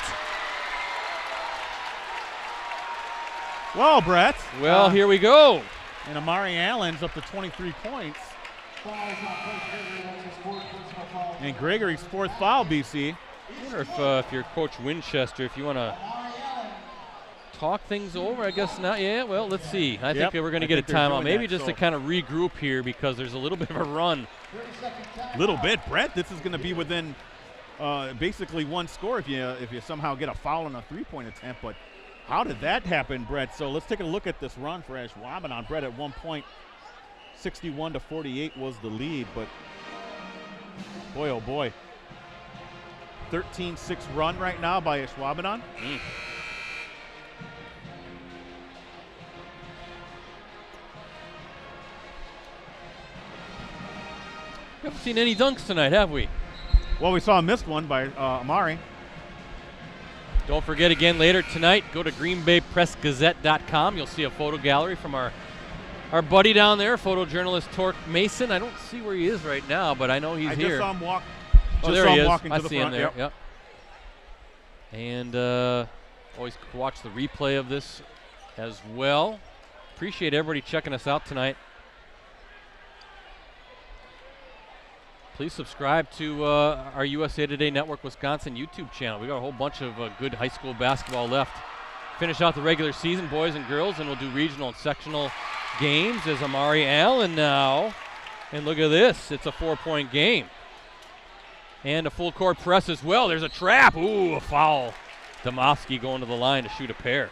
S1: Well, Brett.
S2: Well, here we go.
S1: And Amari Allen's up to 23 points. And Gregory's 4th foul, BC.
S2: I wonder if you're Coach Winchester, if you want to talk things over? I guess not. Yeah, well, let's see. I
S1: Yep,
S2: think we're going to
S1: I
S2: get a
S1: think they're
S2: timeout.
S1: doing
S2: Maybe
S1: that,
S2: just
S1: so-
S2: to kind of regroup here because there's a little bit of a run.
S1: Little bit, Brett. This is going to be within basically one score if you somehow get a foul on a three-point attempt. But how did that happen, Brett? So let's take a look at this run for Ashwaubenon. Brett, at one point, 61-48 was the lead, but boy, oh boy. 13-6 run right now by Ashwaubenon.
S2: We haven't seen any dunks tonight, have we?
S1: Well, we saw a missed one by Amari.
S2: Don't forget again later tonight, go to greenbaypressgazette.com. You'll see a photo gallery from our buddy down there, photojournalist Torque Mason. I don't see where he is right now, but I know he's here.
S1: I just saw him walk.
S2: Oh, there he is.
S1: Walking
S2: I
S1: to the
S2: see
S1: front.
S2: him there.
S1: Yep.
S2: And always watch the replay of this as well. Appreciate everybody checking us out tonight. Please subscribe to our USA Today Network Wisconsin YouTube channel. We got a whole bunch of good high school basketball left. Finish out the regular season, boys and girls, and we'll do regional and sectional games as Amari Allen now. And look at this. It's a 4-point game. And a full court press as well. There's a trap. Ooh, a foul. Domofsky going to the line to shoot a pair.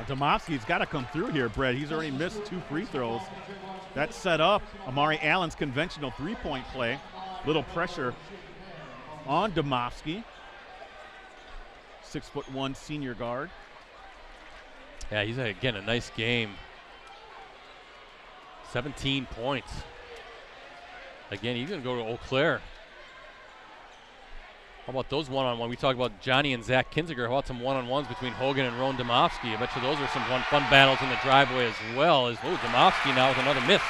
S1: Domofsky's got to come through here, Brett. He's already missed 2 free throws. That set up Amari Allen's conventional three-point play. Little pressure on Domofsky. 6'1" senior guard.
S2: Yeah, he's again a nice game. 17 points. Again, he's going to go to Eau Claire. How about those one-on-one? We talked about Johnny and Zach Kinziger. How about some one-on-ones between Hogan and Roan Domofsky? I bet you those are some fun battles in the driveway as well. As Domofsky now with another miss.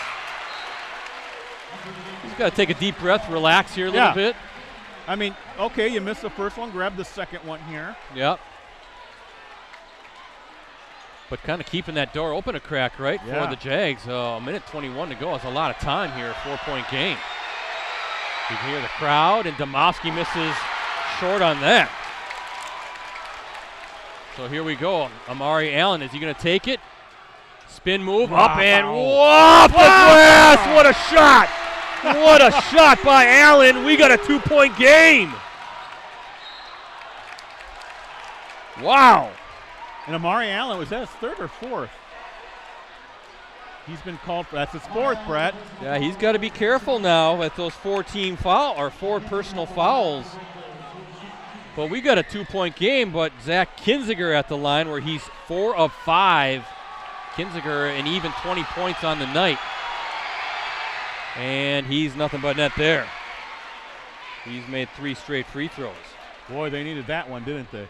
S2: He's got to take a deep breath, relax here a little bit.
S1: I mean, okay, you missed the first one. Grab the second one here.
S2: Yep. But kind of keeping that door open a crack, right, for the Jags. A minute 21 to go. That's a lot of time here, a 4-point game. You can hear the crowd, and Domofsky misses short on that. So here we go. Amari Allen, is he going to take it? Spin move, up and off the glass. What a shot. What a shot by Allen. We got a 2-point game. Wow.
S1: And Amari Allen, was that his third or fourth? He's been called for, that's his fourth, Brett.
S2: Yeah, he's got to be careful now with those 4 personal fouls. But we got a 2-point game, but Zach Kinziger at the line where he's 4 of 5. Kinziger an even 20 points on the night. And he's nothing but net there. He's made 3 straight free throws.
S1: Boy, they needed that one, didn't they?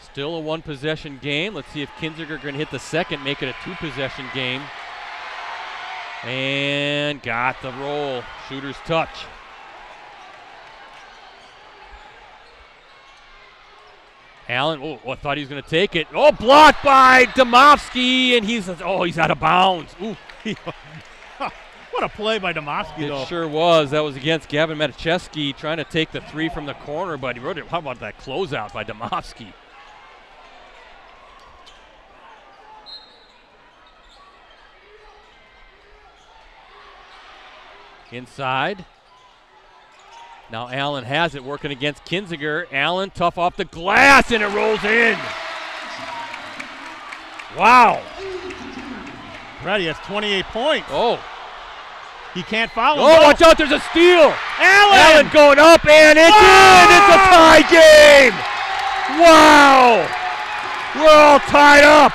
S2: Still a 1-possession game. Let's see if Kinziger can hit the second, make it a 2-possession game. And got the roll. Shooter's touch. Allen, I thought he was going to take it. Oh, blocked by Domofsky, and he's out of bounds. Ooh.
S1: What a play by Domofsky, though.
S2: It sure was. That was against Gavin Matiszewski trying to take the 3 from the corner, but he wrote it. How about that closeout by Domofsky? Inside. Now Allen has it, working against Kinziger. Allen tough off the glass, and it rolls in. Wow.
S1: Brett, he has 28 points.
S2: Oh.
S1: He can't foul him.
S2: Oh, watch out, there's a steal.
S1: Allen
S2: going up, and it's in. It's a tie game. Wow. We're all tied up.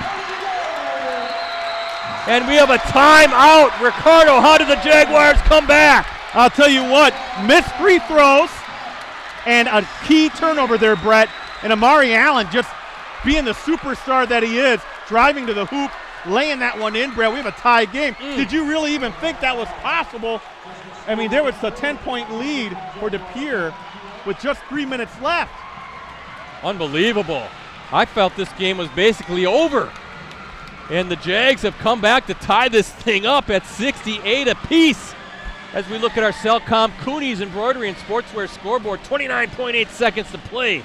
S2: And we have a timeout. Ricardo, how did the Jaguars come back?
S1: I'll tell you what, missed free throws and a key turnover there, Brett. And Amari Allen just being the superstar that he is, driving to the hoop, laying that one in, Brett. We have a tie game. Did you really even think that was possible? I mean, there was a 10-point lead for De Pere with just 3 minutes left.
S2: Unbelievable. I felt this game was basically over. And the Jags have come back to tie this thing up at 68 apiece. As we look at our Cellcom Coonies Embroidery and Sportswear scoreboard, 29.8 seconds to play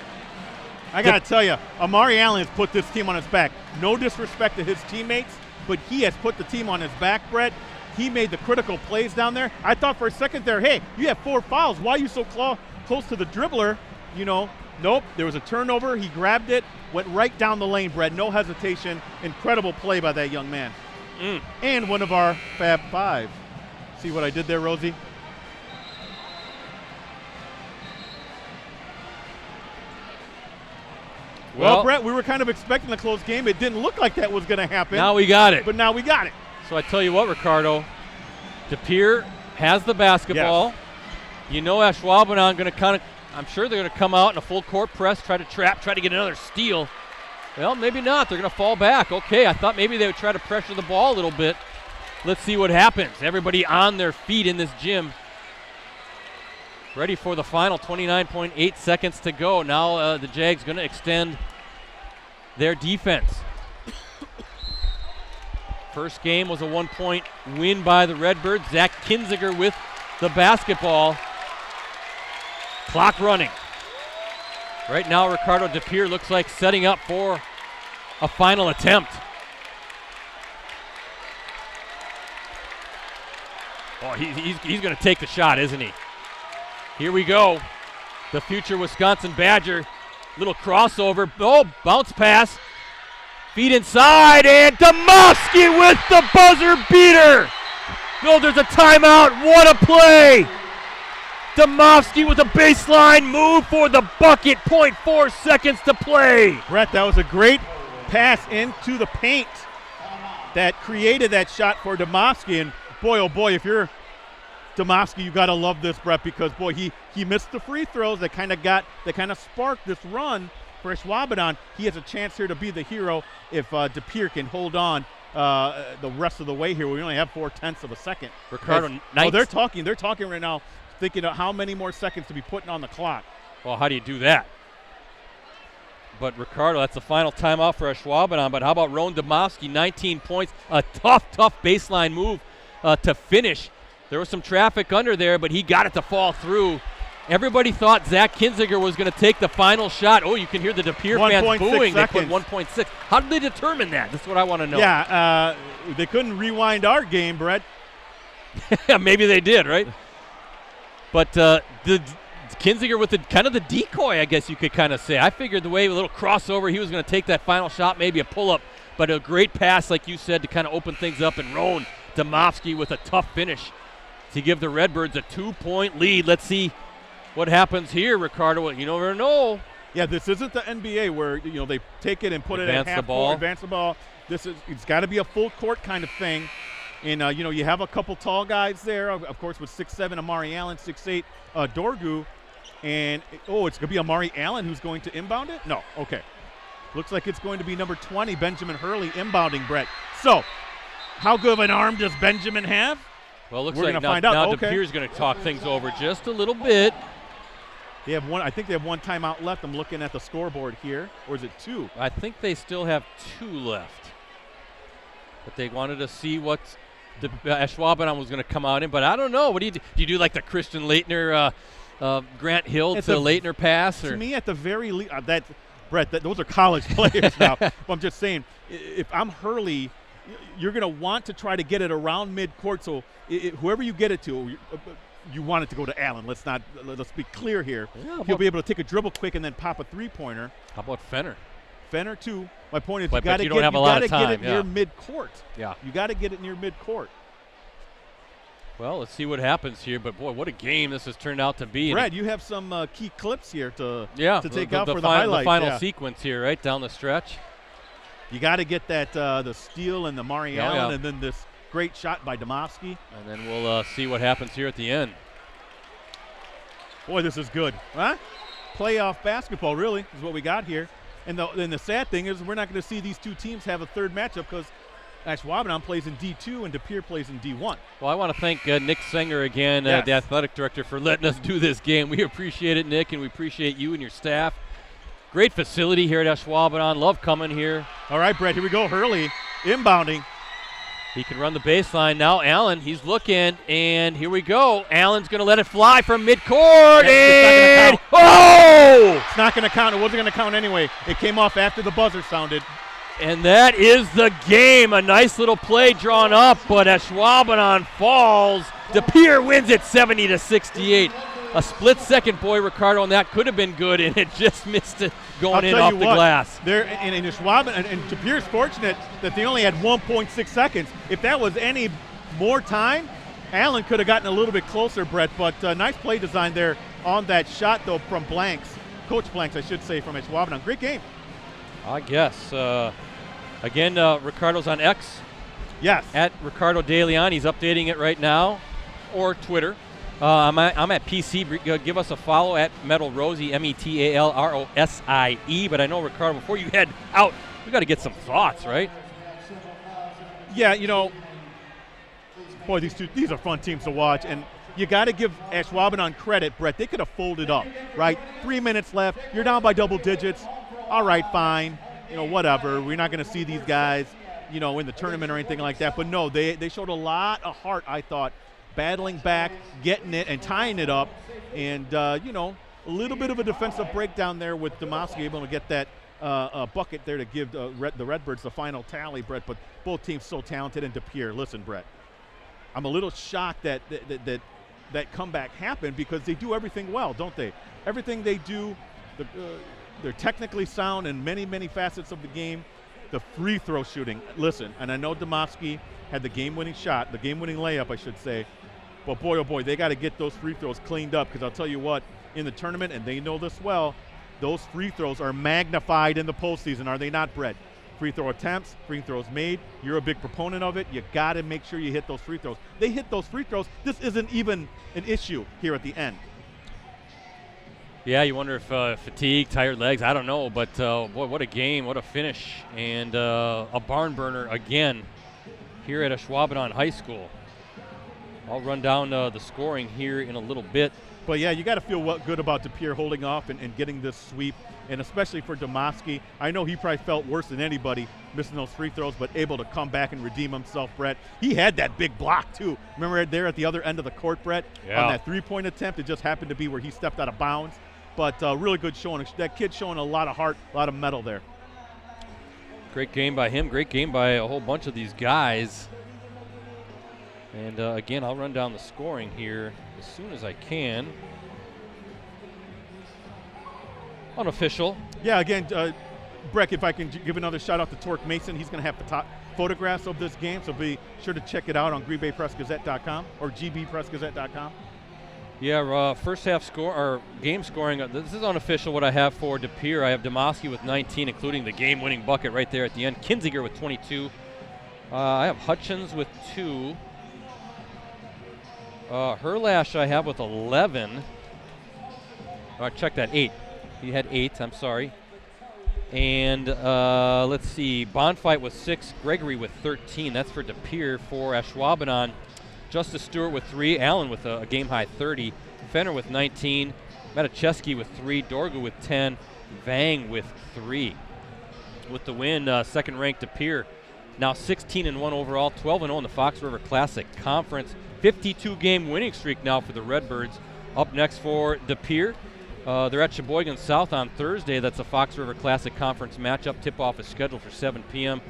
S1: I got to tell you, Amari Allen has put this team on his back. No disrespect to his teammates, but he has put the team on his back, Brett. He made the critical plays down there. I thought for a second there, hey, you have 4 fouls. Why are you so close to the dribbler? You know, nope. There was a turnover. He grabbed it, went right down the lane, Brett. No hesitation. Incredible play by that young man. And one of our Fab Five. See what I did there, Rosie? Well, Brett, we were kind of expecting a close game. It didn't look like that was going to happen.
S2: Now we got it.
S1: But now we got it.
S2: So I tell you what, Ricardo, De Pere has the basketball.
S1: Yes.
S2: You know Ashwaubenon going to I'm sure they're going to come out in a full court press, try to get another steal. Well, maybe not. They're going to fall back. Okay, I thought maybe they would try to pressure the ball a little bit. Let's see what happens. Everybody on their feet in this gym. Ready for the final 29.8 seconds to go. Now the Jags going to extend their defense. First game was a 1-point win by the Redbirds. Zach Kinziger with the basketball. Clock running. Right now, Ricardo De Pere looks like setting up for a final attempt. Oh, he's going to take the shot, isn't he? Here we go. The future Wisconsin Badger. Little crossover. Oh, bounce pass. Feet inside, and Demovsky with the buzzer beater. No, there's a timeout. What a play. Demovsky with a baseline move for the bucket. 0.4 seconds to play.
S1: Brett, that was a great pass into the paint that created that shot for Demovsky. And boy, oh boy, if you're Demovsky, you got to love this, Brett, because boy, he missed the free throws that kind of sparked this run for Ashwaubenon. He has a chance here to be the hero if De Pere can hold on the rest of the way here. We only have 0.4 of a second.
S2: Ricardo,
S1: they're talking right now, thinking of how many more seconds to be putting on the clock.
S2: Well, how do you do that? But Ricardo, that's the final timeout for Ashwaubenon. But how about Rowan Demovsky, 19 points, a tough baseline move to finish. There was some traffic under there, but he got it to fall through. Everybody thought Zach Kinziger was going to take the final shot. Oh, you can hear the De Pere fans booing. They put 1.6. How did they determine that? That's what I want to know.
S1: Yeah, they couldn't rewind our game, Brett.
S2: Maybe they did, right? But the Kinziger with the kind of the decoy, I guess you could kind of say. I figured the way a little crossover, he was going to take that final shot, maybe a pull-up, but a great pass, like you said, to kind of open things up. And Rowan Demovsky with a tough finish to give the Redbirds a 2-point lead. Let's see what happens here, Ricardo. You never know.
S1: Yeah, this isn't the NBA where they take it and put it at half court, advance the ball. It's got to be a full court kind of thing. And you have a couple tall guys there, of course, with 6'7" Amari Allen, 6'8" Dorgu, and it's going to be Amari Allen who's going to inbound it. No, okay. Looks like it's going to be number 20, Benjamin Hurley, inbounding, Brett. So, how good of an arm does Benjamin have?
S2: Well, it looks
S1: We're
S2: like
S1: going to find out.
S2: Now
S1: okay.
S2: De Pere's going to talk things over just a little bit.
S1: They have one. I think they have one timeout left. I'm looking at the scoreboard here, or is it 2?
S2: I think they still have 2 left. But they wanted to see what Ashwaubenon was going to come out in. But I don't know. What do you do? Do you do like the Christian Leitner, Grant Hill to Leitner pass? Or?
S1: To me, at the very least, Brett, those are college players now. But I'm just saying, if I'm Hurley, you're going to want to try to get it around midcourt. So whoever you get it to, you want it to go to Allen. Let's be clear here. Yeah, he'll be able to take a dribble quick and then pop a 3-pointer.
S2: How about Fenner?
S1: Fenner too. My point is,
S2: you got to get
S1: it near midcourt.
S2: Yeah,
S1: you got to get it near midcourt.
S2: Well, let's see what happens here. But boy, what a game this has turned out to be.
S1: Brad, you have some key clips here to take out for the
S2: highlights. The final
S1: yeah.
S2: sequence here, right down the stretch.
S1: You got to get that the steal and the Amari Allen, and then this great shot by Demovsky.
S2: And then we'll see what happens here at the end.
S1: Boy, this is good, huh? Playoff basketball, really, is what we got here. And the sad thing is we're not going to see these two teams have a third matchup because Ashwaubenon plays in D2 and De Pere plays in D1.
S2: Well, I want to thank Nick Singer again, the athletic director, for letting us do this game. We appreciate it, Nick, and we appreciate you and your staff. Great facility here at Ashwaubenon. Love coming here.
S1: All right, Brett, here we go. Hurley inbounding.
S2: He can run the baseline. Now Allen, he's looking, and here we go. Allen's going to let it fly from midcourt, and
S1: it's not not going to count. It wasn't going to count anyway. It came off after the buzzer sounded.
S2: And that is the game. A nice little play drawn up, but Ashwaubenon falls. De Pere wins it 70-68. A split second, boy, Ricardo, and that could have been good, and it just missed it going in off the glass.
S1: There, and Ashwaubenon and De Pere's fortunate that they only had 1.6 seconds. If that was any more time, Allen could have gotten a little bit closer, Brett, but nice play design there on that shot, though, from Blanks. Coach Blanks, I should say, from Ashwaubenon. Great game.
S2: I guess. Again, Ricardo's on X.
S1: Yes.
S2: At Ricardo De Leon. He's updating it right now. Or Twitter. I'm at PC. Give us a follow at Metal Rosie, METALROSIE. But I know, Ricardo, before you head out, we got to get some thoughts, right?
S1: Yeah, you know, boy, these are fun teams to watch. And you got to give Ashwaubenon credit, Brett. They could have folded up, right? 3 minutes left. You're down by double digits. All right, fine. You know, whatever. We're not going to see these guys, you know, in the tournament or anything like that. But no, they showed a lot of heart, I thought, battling back, getting it, and tying it up. And, you know, a little bit of a defensive breakdown there with Demoski able to get that bucket there to give the Redbirds the final tally, Brett. But both teams so talented. And De Pere, listen, Brett, I'm a little shocked that comeback happened because they do everything well, don't they? Everything they do, they're technically sound in many, many facets of the game. The free throw shooting, listen, and I know Demoski had the game-winning shot, the game-winning layup, I should say, but boy, oh boy, they got to get those free throws cleaned up because I'll tell you what, in the tournament, and they know this well, those free throws are magnified in the postseason, are they not, Brett? Free throw attempts, free throws made. You're a big proponent of it. You got to make sure you hit those free throws. They hit those free throws. This isn't even an issue here at the end.
S2: Yeah, you wonder if fatigue, tired legs, I don't know. But, boy, what a game, what a finish. And a barn burner again here at Ashwaubenon High School. I'll run down the scoring here in a little bit.
S1: But, yeah, you got to feel good about De Pere holding off and getting this sweep, and especially for Demoski. I know he probably felt worse than anybody missing those free throws, but able to come back and redeem himself, Brett. He had that big block, too. Remember there at the other end of the court, Brett?
S2: Yeah.
S1: On that three-point attempt, it just happened to be where he stepped out of bounds. But really good showing. That kid showing a lot of heart, a lot of mettle there.
S2: Great game by him. Great game by a whole bunch of these guys. And, again, I'll run down the scoring here as soon as I can. Unofficial.
S1: Yeah, again, Breck, if I can give another shout-out to Torque Mason. He's going to have photographs of this game, so be sure to check it out on GreenBayPressGazette.com or GBPressGazette.com.
S2: Yeah, first half score or game scoring. This is unofficial. What I have for De Pere, I have Demoski with 19, including the game-winning bucket right there at the end. Kinziger with 22. I have Hutchins with 2. Herlash I have with 11. Check that, 8. He had 8. I'm sorry. And let's see, Bonfight with 6. Gregory with 13. That's for De Pere. For Ashwaubenon, Justice Stewart with 3, Allen with a game-high 30, Fenner with 19, Matichewski with 3, Dorgu with 10, Vang with 3. With the win, second-ranked De Pere, now 16-1 overall, 12-0 in the Fox River Classic Conference, 52-game winning streak now for the Redbirds. Up next for De Pere, they're at Sheboygan South on Thursday. That's a Fox River Classic Conference matchup. Tip-off is scheduled for 7 p.m.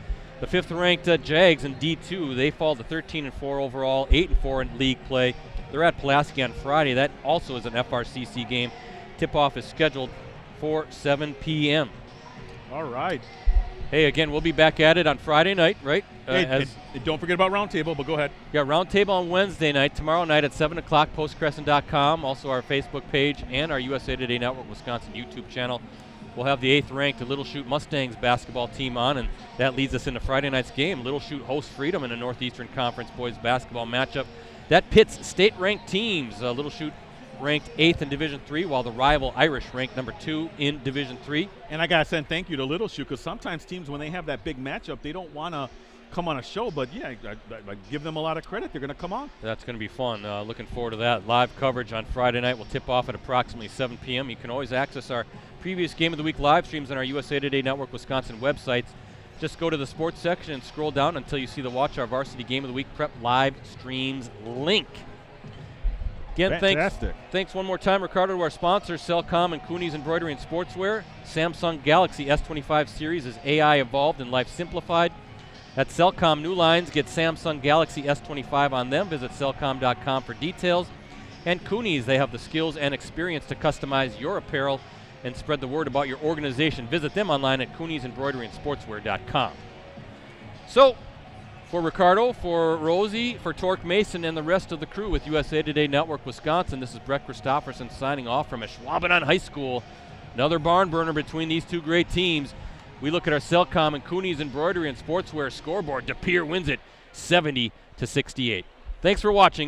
S2: The fifth-ranked Jags in D2, they fall to 13-4 overall, 8-4 in league play. They're at Pulaski on Friday. That also is an FRCC game. Tip-off is scheduled for 7 p.m.
S1: All right.
S2: Hey, again, we'll be back at it on Friday night, right?
S1: And don't forget about Roundtable, but go ahead.
S2: Yeah, Roundtable on Wednesday night. Tomorrow night at 7 o'clock, postcrescent.com. Also our Facebook page and our USA Today Network Wisconsin YouTube channel. We'll have the 8th-ranked Little Chute Mustangs basketball team on, and that leads us into Friday night's game. Little Chute hosts Freedom in a Northeastern Conference boys basketball matchup. That pits state-ranked teams. Little Chute ranked 8th in Division III, while the rival Irish ranked number 2 in Division III.
S1: And I got to send thank you to Little Chute, because sometimes teams, when they have that big matchup, they don't want to come on a show, but yeah, I give them a lot of credit. They're going to come on.
S2: That's going to be fun. Looking forward to that. Live coverage on Friday night will tip off at approximately 7 p.m. You can always access our previous Game of the Week live streams on our USA Today Network Wisconsin websites. Just go to the sports section and scroll down until you see the Watch Our Varsity Game of the Week Prep live streams link. Again,
S1: Fantastic.
S2: thanks one more time, Ricardo, to our sponsors, Cellcom and Cooney's Embroidery and Sportswear. Samsung Galaxy S25 series is AI evolved and life simplified. At Cellcom, new lines get Samsung Galaxy S25 on them. Visit cellcom.com for details. And Cooney's, they have the skills and experience to customize your apparel and spread the word about your organization. Visit them online at Cooney'sEmbroideryandSportswear.com. So, for Ricardo, for Rosie, for Torque Mason, and the rest of the crew with USA Today Network Wisconsin, this is Brett Christopherson signing off from Ashwaubenon High School. Another barn burner between these two great teams. We look at our Cellcom and Cooney's Embroidery and Sportswear scoreboard. De Pere wins it 70-68. Thanks for watching.